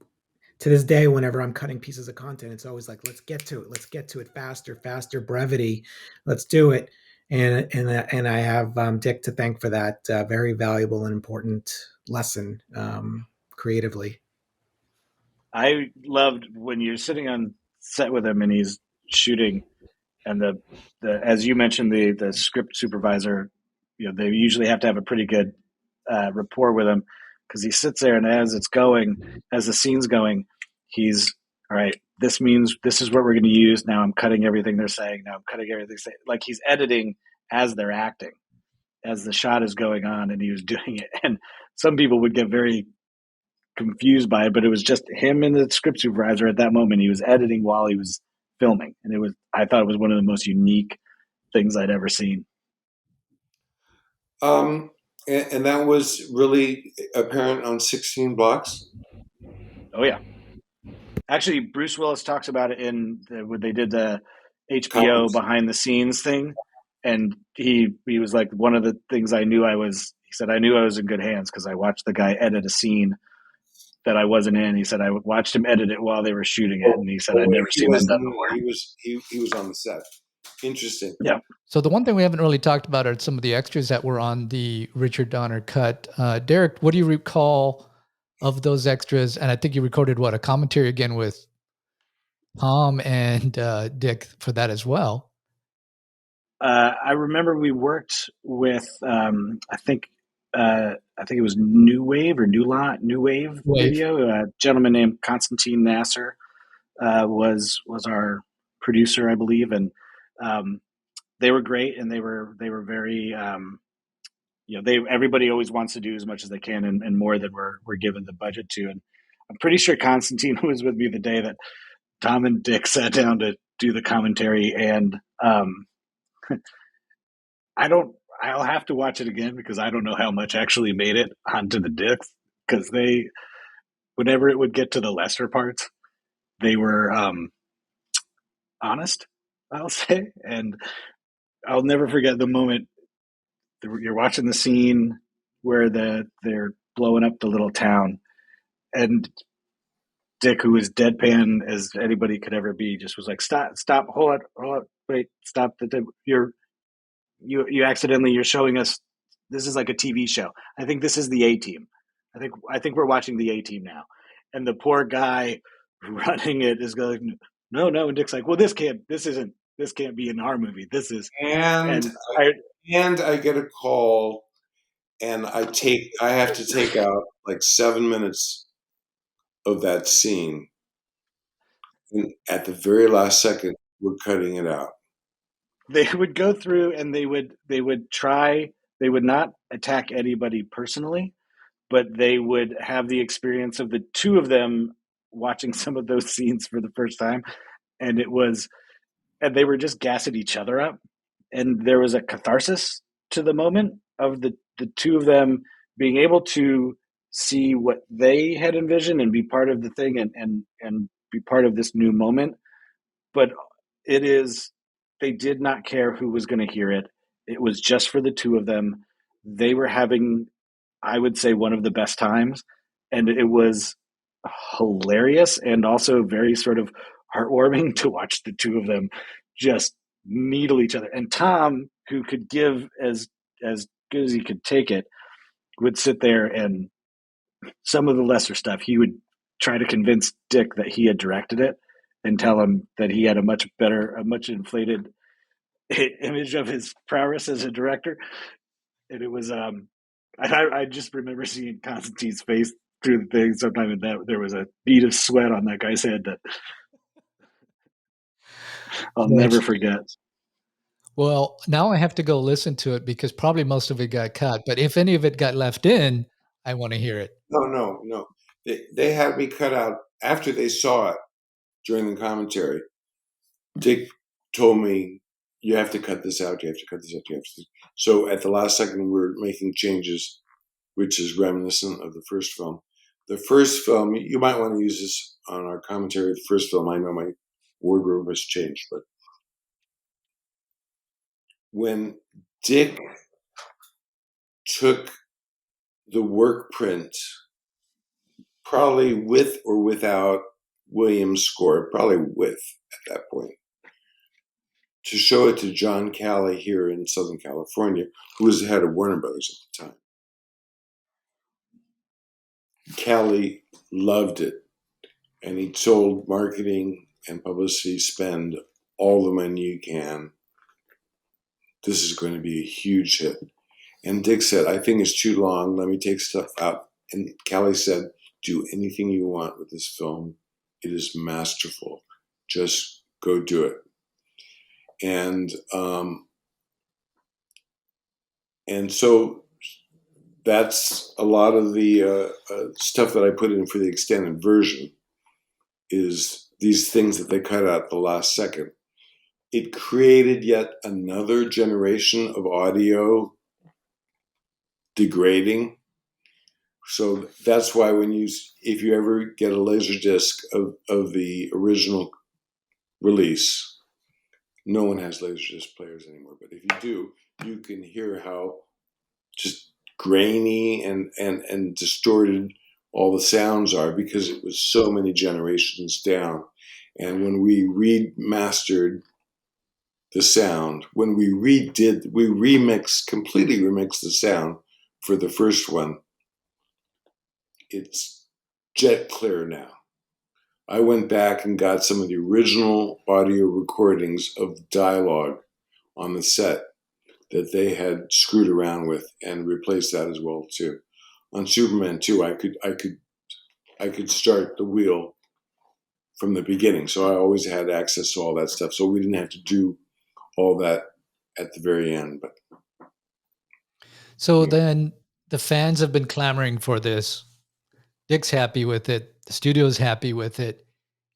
to this day, whenever I'm cutting pieces of content, it's always like, let's get to it. Let's get to it faster, brevity. Let's do it. And I have Dick to thank for that very valuable and important lesson creatively.
I loved when you're sitting on set with him and he's shooting, and the as you mentioned, the script supervisor, they usually have to have a pretty good rapport with him, because he sits there and as the scene's going, he's all right. This means this is what we're going to use. Now I'm cutting everything they're saying. Now I'm cutting everything they're saying. Like he's editing as they're acting, as the shot is going on, and he was doing it. And some people would get very confused by it, but it was just him and the script supervisor at that moment. He was editing while he was filming, and I thought it was one of the most unique things I'd ever seen.
And that was really apparent on 16 Blocks.
Oh yeah, actually, Bruce Willis talks about it when they did the HBO behind the scenes thing, and he was like, one of the things I knew he said I knew I was in good hands because I watched the guy edit a scene that I wasn't in. He said I watched him edit it while they were shooting it, and he said I'd never seen that done before.
He was on the set. Interesting.
Yeah.
So the one thing we haven't really talked about are some of the extras that were on the Richard Donner cut. Derek, what do you recall of those extras? And I think you recorded a commentary again with Tom and Dick for that as well.
I remember we worked with I think it was New Wave or New Wave Video. A gentleman named Constantine Nasser was our producer, I believe, and they were great, and they were very everybody always wants to do as much as they can and more than we're given the budget to. And I'm pretty sure Constantine was with me the day that Tom and Dick sat down to do the commentary, and I'll have to watch it again because I don't know how much actually made it onto the discs, because whenever it would get to the lesser parts, they were honest, I'll say. And I'll never forget the moment you're watching the scene where they're blowing up the little town, and Dick, who was deadpan as anybody could ever be, just was like, stop, hold on, wait, stop. You accidentally, you're showing us, this is like a TV show. I think this is the A-Team. I think we're watching the A-Team now. And the poor guy running it is going, no. And Dick's like, well, this can't be in our movie. This is.
And I get a call, and I have to take out like 7 minutes of that scene. And at the very last second, we're cutting it out.
They would go through and they would not attack anybody personally, but they would have the experience of the two of them watching some of those scenes for the first time. And they were just gassing each other up. And there was a catharsis to the moment of the two of them being able to see what they had envisioned and be part of the thing and be part of this new moment. But they did not care who was going to hear it. It was just for the two of them. They were having, I would say, one of the best times. And it was hilarious and also very sort of heartwarming to watch the two of them just needle each other. And Tom, who could give as good as he could take it, would sit there, and some of the lesser stuff, he would try to convince Dick that he had directed it and tell him that he had a much inflated image of his prowess as a director. And it was, I just remember seeing Constantine's face through the thing sometime, and that there was a bead of sweat on that guy's head that I'll never forget.
Well, now I have to go listen to it because probably most of it got cut. But if any of it got left in, I want to hear it.
No. They had me cut out after they saw it during the commentary. Dick told me, you have to cut this out. You have to cut this out. So at the last second, we were making changes, which is reminiscent of the first film. The first film, you might want to use this on our commentary. The first film, I know my wardrobe has changed, but when Dick took the work print, probably with or without Williams' score, probably with at that point, to show it to John Calley here in Southern California, who was the head of Warner Brothers at the time. Calley loved it. And he told marketing and publicity, spend all the money you can. This is going to be a huge hit. And Dick said, I think it's too long. Let me take stuff out. And Callie said, do anything you want with this film. It is masterful. Just go do it. And so that's a lot of the stuff that I put in for the extended version is these things that they cut out at the last second. It created yet another generation of audio degrading. So that's why if you ever get a Laserdisc of the original release, no one has Laserdisc players anymore. But if you do, you can hear how just grainy and distorted all the sounds are because it was so many generations down. And when we remastered the sound, when we completely remixed the sound for the first one, it's jet clear now. I went back and got some of the original audio recordings of dialogue on the set that they had screwed around with and replaced that as well too. On Superman 2, I could start the wheel from the beginning, so I always had access to all that stuff. So we didn't have to do all that at the very end. But
so then the fans have been clamoring for this. Dick's happy with it. The studio's happy with it.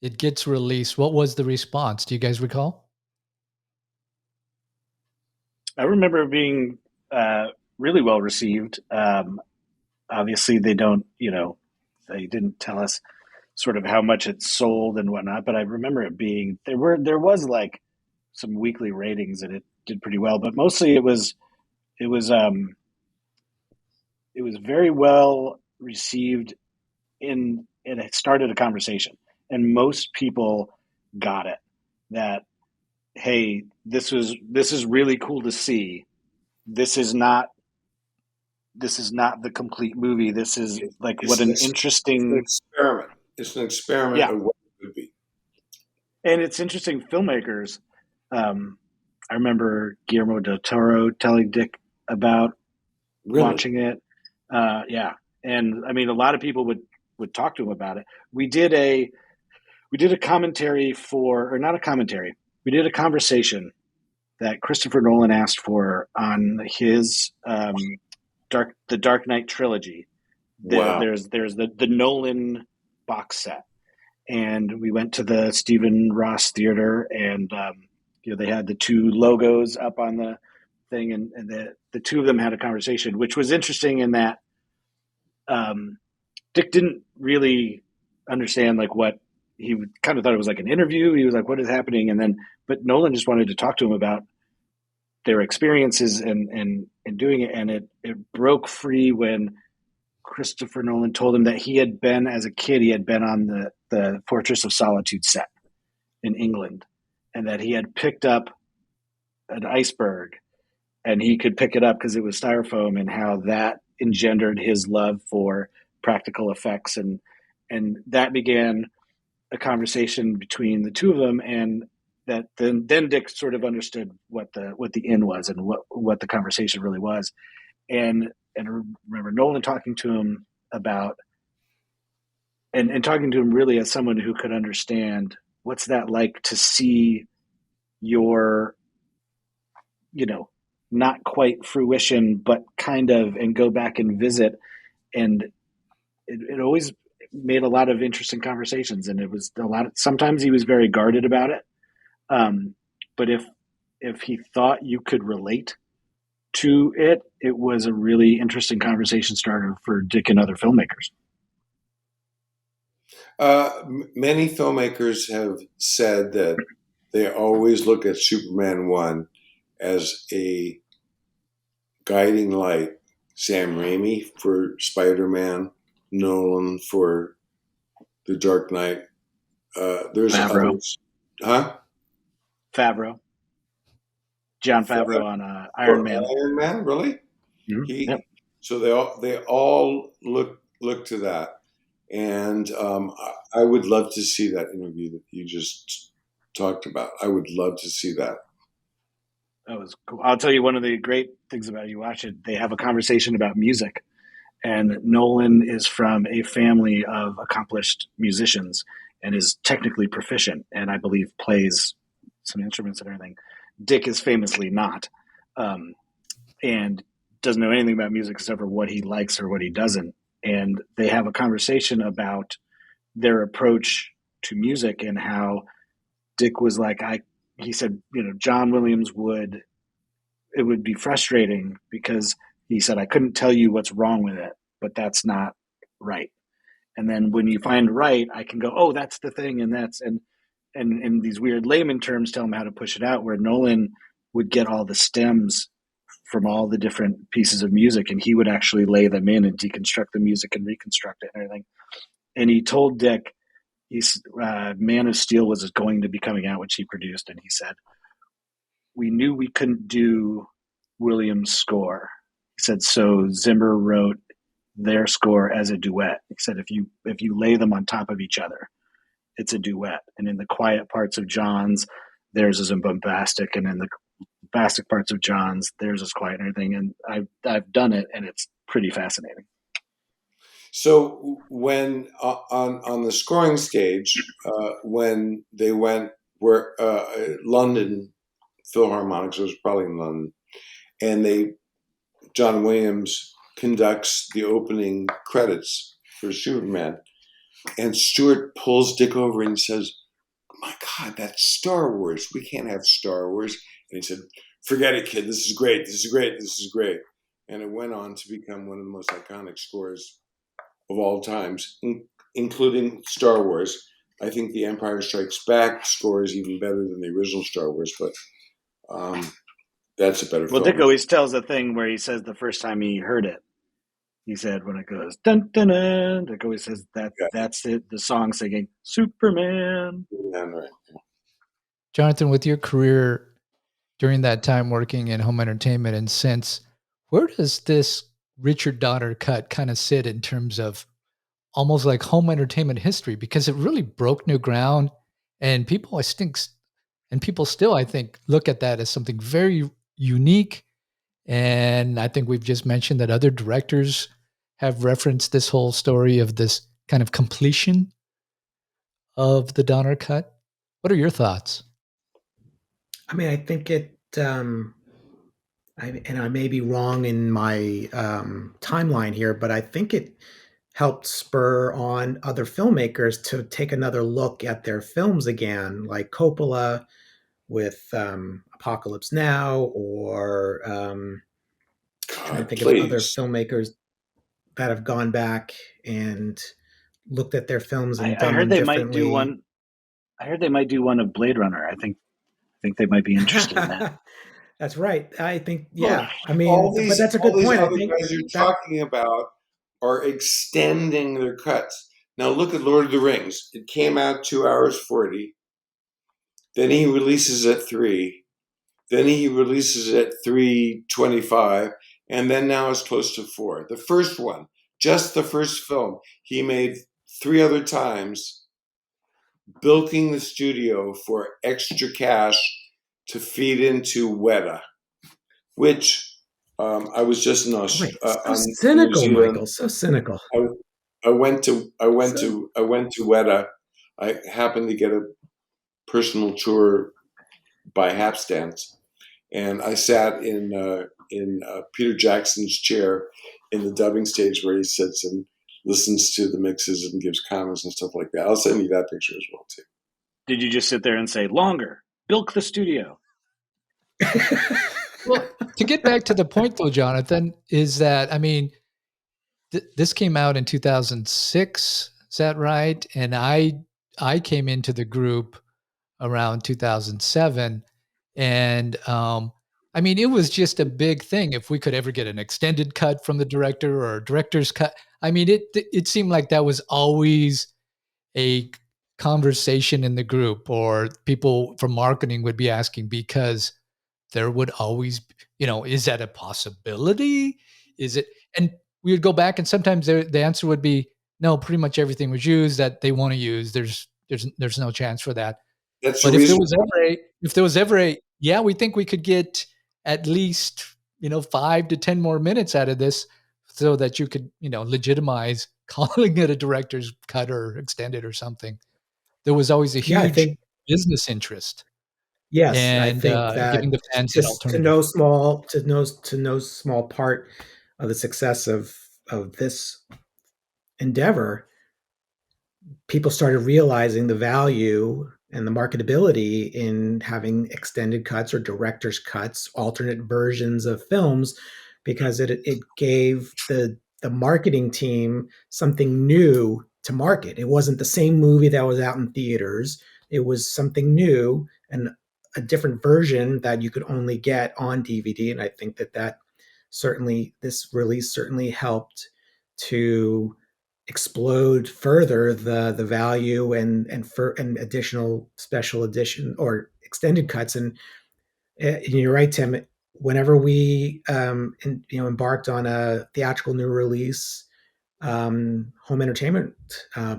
It gets released. What was the response? Do you guys recall?
I remember it being really well received. Obviously, they didn't tell us sort of how much it sold and whatnot, but I remember it being there was like some weekly ratings and it did pretty well, but mostly it was very well received and it started a conversation, and most people got it that, hey, this is really cool to see. This is not the complete movie. This is like what an interesting
experiment. It's an experiment of what it could be.
And it's interesting filmmakers. I remember Guillermo del Toro telling Dick about watching it. Yeah. And I mean, a lot of people would talk to him about it. We did a commentary or not a commentary. We did a conversation that Christopher Nolan asked for on his the Dark Knight trilogy.
Wow.
There's the Nolan box set, and we went to the Stephen Ross Theater, and they had the two logos up on the thing, and the two of them had a conversation, which was interesting in that Dick didn't really understand like what he kind of thought it was like an interview. He was like, "What is happening?" But Nolan just wanted to talk to him about their experiences and doing it, and it broke free when Christopher Nolan told him that he had been, as a kid, he had been on the Fortress of Solitude set in England, and that he had picked up an iceberg, and he could pick it up because it was styrofoam, and how that engendered his love for practical effects, and that began a conversation between the two of them, and that then Dick sort of understood what the in was and what the conversation really was, and I remember Nolan talking to him about and talking to him really as someone who could understand what's that like to see your, not quite fruition, but kind of, and go back and visit. And it always made a lot of interesting conversations. And it was sometimes he was very guarded about it. But if he thought you could relate to it, it was a really interesting conversation starter for Dick and other filmmakers.
Many filmmakers have said that they always look at Superman 1 as a guiding light. Sam Raimi for Spider-Man, Nolan for The Dark Knight. There's
Favreau.
others. Huh?
Favreau. Jon Favreau on Iron Man.
Iron Man, really?
Mm-hmm. Yep.
So they all look to that, And I would love to see that interview that you just talked about. I would love to see that.
That was cool. I'll tell you one of the great things about it. You watch it, they have a conversation about music. And Nolan is from a family of accomplished musicians and is technically proficient, and I believe plays some instruments and everything. Dick is famously not, and doesn't know anything about music except for what he likes or what he doesn't. And they have a conversation about their approach to music and how Dick was like, he said, John Williams it would be frustrating because he said, I couldn't tell you what's wrong with it, but that's not right. And then when you find right, I can go, oh, that's the thing. And in these weird layman terms, tell him how to push it out, where Nolan would get all the stems from all the different pieces of music and he would actually lay them in and deconstruct the music and reconstruct it and everything. And he told Dick, Man of Steel was going to be coming out, which he produced. And he said, we knew we couldn't do Williams' score. He said, so Zimmer wrote their score as a duet. He said, if you lay them on top of each other, it's a duet. And in the quiet parts of John's, theirs is bombastic, and in the bombastic parts of John's, theirs is quiet and everything. And I've done it, and it's pretty fascinating.
So when on the scoring stage, when they went where London Philharmonic, so it was probably in London, and John Williams conducts the opening credits for Superman, and Stewart pulls Dick over and says, my God, that's Star Wars. We can't have Star Wars. And he said, forget it, kid. This is great. This is great. This is great. And it went on to become one of the most iconic scores of all times, including Star Wars. I think The Empire Strikes Back score is even better than the original Star Wars, but that's a better film.
Dick always tells a thing where he says the first time he heard it, he said when it goes dun dun dun, Dick always says that's it. The song singing Superman.
Yeah, right.
Jonathan, with your career during that time working in home entertainment and since, where does this Richard Donner cut kind of sit in terms of almost like home entertainment history? Because it really broke new ground, and people, still, I think, look at that as something very unique. And I think we've just mentioned that other directors have referenced this whole story of this kind of completion of the Donner cut. What are your thoughts?
I mean, I think and I may be wrong in my timeline here, but I think it helped spur on other filmmakers to take another look at their films again, like Coppola with Apocalypse Now, or trying to think of other filmmakers that have gone back and looked at their films and done them differently.
I heard they might do one of Blade Runner. I think they might be interested in that.
That's right. I think, yeah.
Well,
I mean, but that's a good point. I think
guys you're talking about are extending their cuts. Now look at Lord of the Rings. It came out 2 hours 40. Then he releases at 3. Then he releases at 3:25, and then now it's close to 4. The first one, just the first film, he made 3 other times, bilking the studio for extra cash to feed into Weta, which I was just in Australia.
So cynical, Michael. So cynical.
I went to Weta. I happened to get a personal tour by hapstance, and I sat in Peter Jackson's chair in the dubbing stage where he sits and listens to the mixes and gives comments and stuff like that. I'll send you that picture as well too.
Did you just sit there and say longer? Bilk the studio.
Well, to get back to the point though, Jonathan, is that, I mean, this came out in 2006. Is that right? And I came into the group around 2007. And I mean, it was just a big thing if we could ever get an extended cut from the director or a director's cut. I mean, it seemed like that was always a conversation in the group, or people from marketing would be asking, because there would always, is that a possibility? Is it? And we would go back, and sometimes the answer would be no, pretty much everything was used that they want to use. There's no chance for that.
That's
But
the reason.
if there was ever a, yeah, we think we could get at least, 5 to 10 more minutes out of this so that you could, legitimize calling it a director's cut or extended or something. There was always a
Yeah, I
huge
think
business interest
yes, I
and
think that
giving the fans an
just
alternative.
to no small part of the success of this endeavor, people started realizing the value and the marketability in having extended cuts or director's cuts, alternate versions of films, because it gave the marketing team something new to market. It wasn't the same movie that was out in theaters. It was something new and a different version that you could only get on DVD. And I think that certainly, this release certainly helped to explode further the value and additional special edition or extended cuts. And you're right, Tim. Whenever we embarked on a theatrical new release home entertainment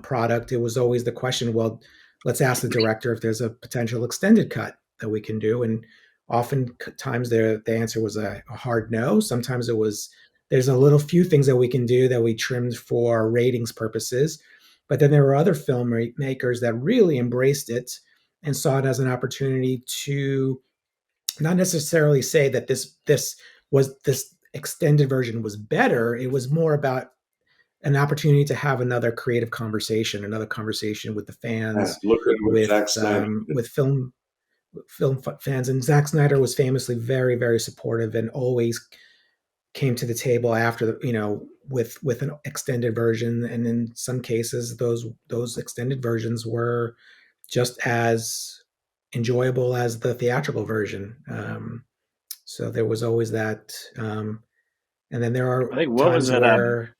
product, it was always the question, well, let's ask the director if there's a potential extended cut that we can do. And oftentimes the answer was a hard no. Sometimes it was, there's a little few things that we can do that we trimmed for ratings purposes. But then there were other filmmakers that really embraced it and saw it as an opportunity to not necessarily say that this extended version was better. It was more about an opportunity to have another creative conversation, another conversation with the fans,
Look at what Zack Snyder did.
with film fans. And Zack Snyder was famously very, very supportive and always came to the table after with an extended version. And in some cases, those extended versions were just as enjoyable as the theatrical version. So there was always that. And then there are
I think
times where.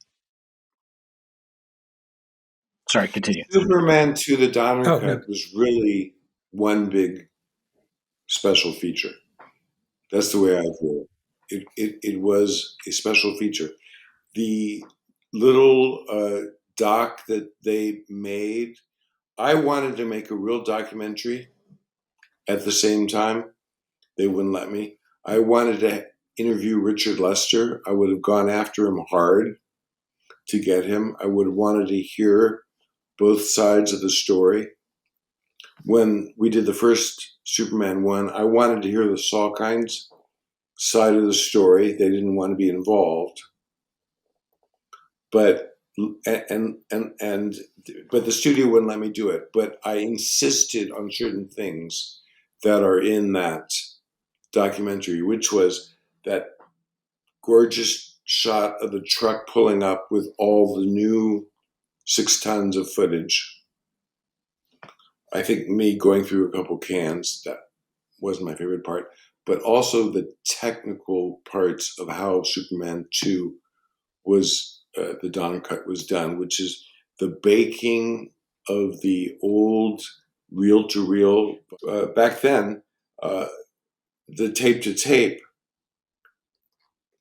Sorry, continue.
Superman 2, the Donner cut was really one big special feature. That's the way I feel. It was a special feature. The little doc that they made, I wanted to make a real documentary. At the same time, they wouldn't let me. I wanted to interview Richard Lester. I would have gone after him hard to get him. I would have wanted to hear both sides of the story. When we did the first Superman 1, I wanted to hear the Salkinds side of the story. They didn't want to be involved. But the studio wouldn't let me do it. But I insisted on certain things that are in that documentary, which was that gorgeous shot of the truck pulling up with all the new 6 tons of footage. I think me going through a couple cans, that wasn't my favorite part, but also the technical parts of how Superman 2 was, the Donner cut was done, which is the baking of the old reel-to-reel. Back then, the tape-to-tape,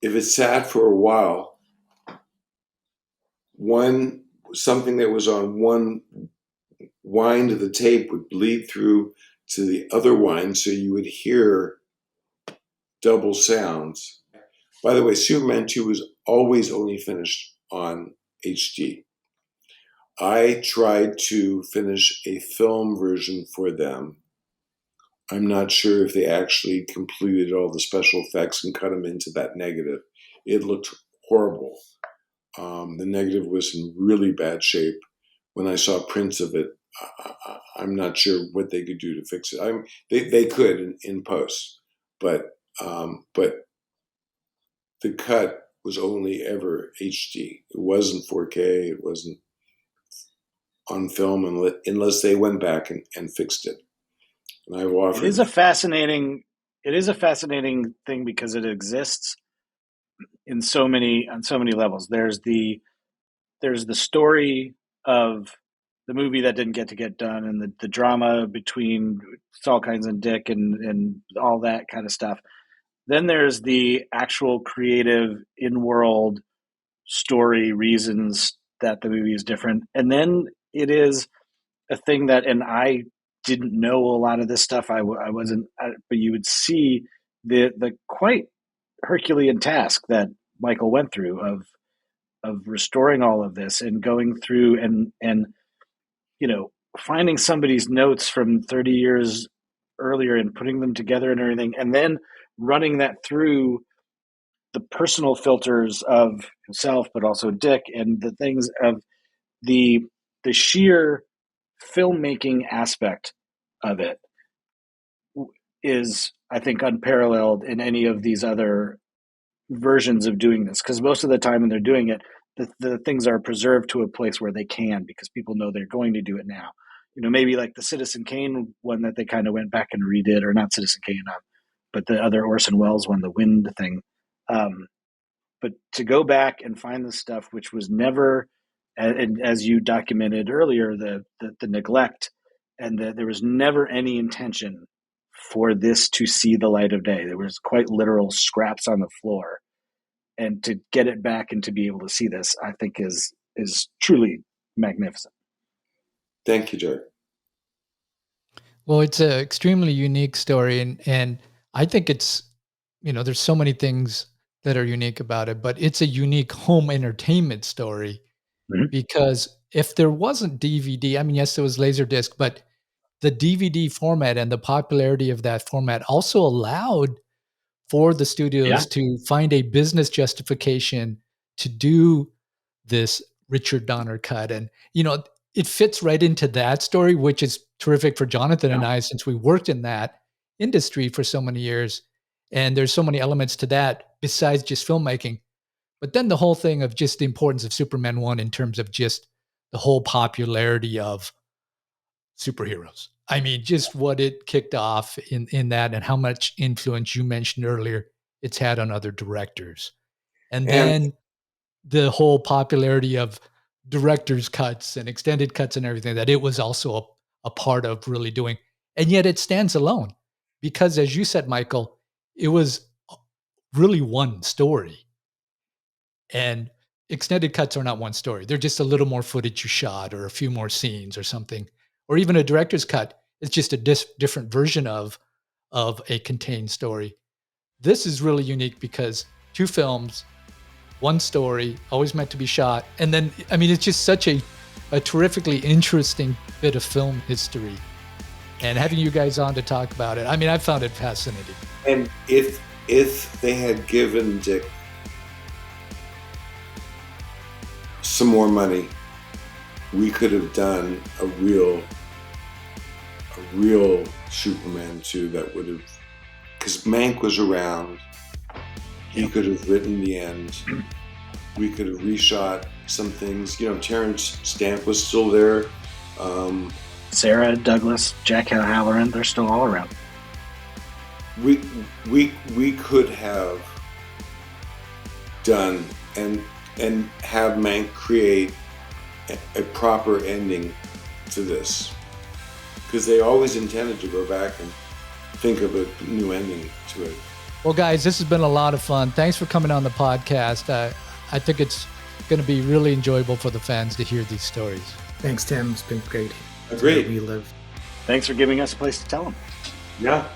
if it sat for a while, something that was on one wind of the tape would bleed through to the other wind, so you would hear double sounds. By the way, Superman 2 was always only finished on HD. I tried to finish a film version for them. I'm not sure if they actually completed all the special effects and cut them into that negative. It looked horrible. The negative was in really bad shape. When I saw prints of it, I'm not sure what they could do to fix it. They could in post, but the cut was only ever HD. It wasn't 4K. It wasn't on film unless they went back and fixed it. And I've offered.
It is a fascinating thing because it exists on so many levels. There's the story of the movie that didn't get done, and the drama between Salkinds and Dick and all that kind of stuff. Then there's the actual creative in-world story reasons that the movie is different. And then it is a thing that, and I didn't know a lot of this stuff. I wasn't, but you would see the quite Herculean task that Michael went through of restoring all of this and going through and finding somebody's notes from 30 years earlier and putting them together and everything, and then running that through the personal filters of himself, but also Dick, and the things of the sheer filmmaking aspect of it is, I think, unparalleled in any of these other versions of doing this, because most of the time when they're doing it, the things are preserved to a place where they can, because people know they're going to do it now. Maybe like the Citizen Kane one that they kind of went back and redid, or not Citizen Kane, but the other Orson Welles one, the wind thing. But to go back and find the stuff which was never, and as you documented earlier, the neglect, and there was never any intention for this to see the light of day. There was quite literal scraps on the floor. And to get it back and to be able to see this, I think is truly magnificent.
Thank you, Jared.
Well, it's an extremely unique story, and I think it's, there's so many things that are unique about it, but it's a unique home entertainment story. Mm-hmm. Because if there wasn't DVD, I mean, yes, there was Laserdisc, but the DVD format and the popularity of that format also allowed for the studios to find a business justification to do this Richard Donner cut. And, it fits right into that story, which is terrific for Jonathan and I, since we worked in that industry for so many years. And there's so many elements to that besides just filmmaking. But then the whole thing of just the importance of Superman 1 in terms of just the whole popularity of superheroes. I mean, just what it kicked off in that, and how much influence you mentioned earlier it's had on other directors. And then the whole popularity of director's cuts and extended cuts and everything that it was also a part of really doing. And yet it stands alone because, as you said, Michael, it was really one story. And extended cuts are not one story. They're just a little more footage you shot, or a few more scenes or something. Or even a director's cut, it's just a different version of a contained story. This is really unique because 2 films, 1 story, always meant to be shot. And then, I mean, it's just such a terrifically interesting bit of film history. And having you guys on to talk about it, I mean, I found it fascinating.
And if they had given Dick some more money, we could have done a real Superman 2 that would have, because Mank was around. He could have written the end. We could have reshot some things. Terrence Stamp was still there.
Sarah Douglas, Jack Halloran, they're still all around.
We could have done and have Mank create a proper ending to this, because they always intended to go back and think of a new ending to it.
Well, guys, this has been a lot of fun. Thanks for coming on the podcast. I think it's going to be really enjoyable for the fans to hear these stories.
Thanks, Tim. It's been great.
Agreed.
We live.
Thanks for giving us a place to tell them.
Yeah.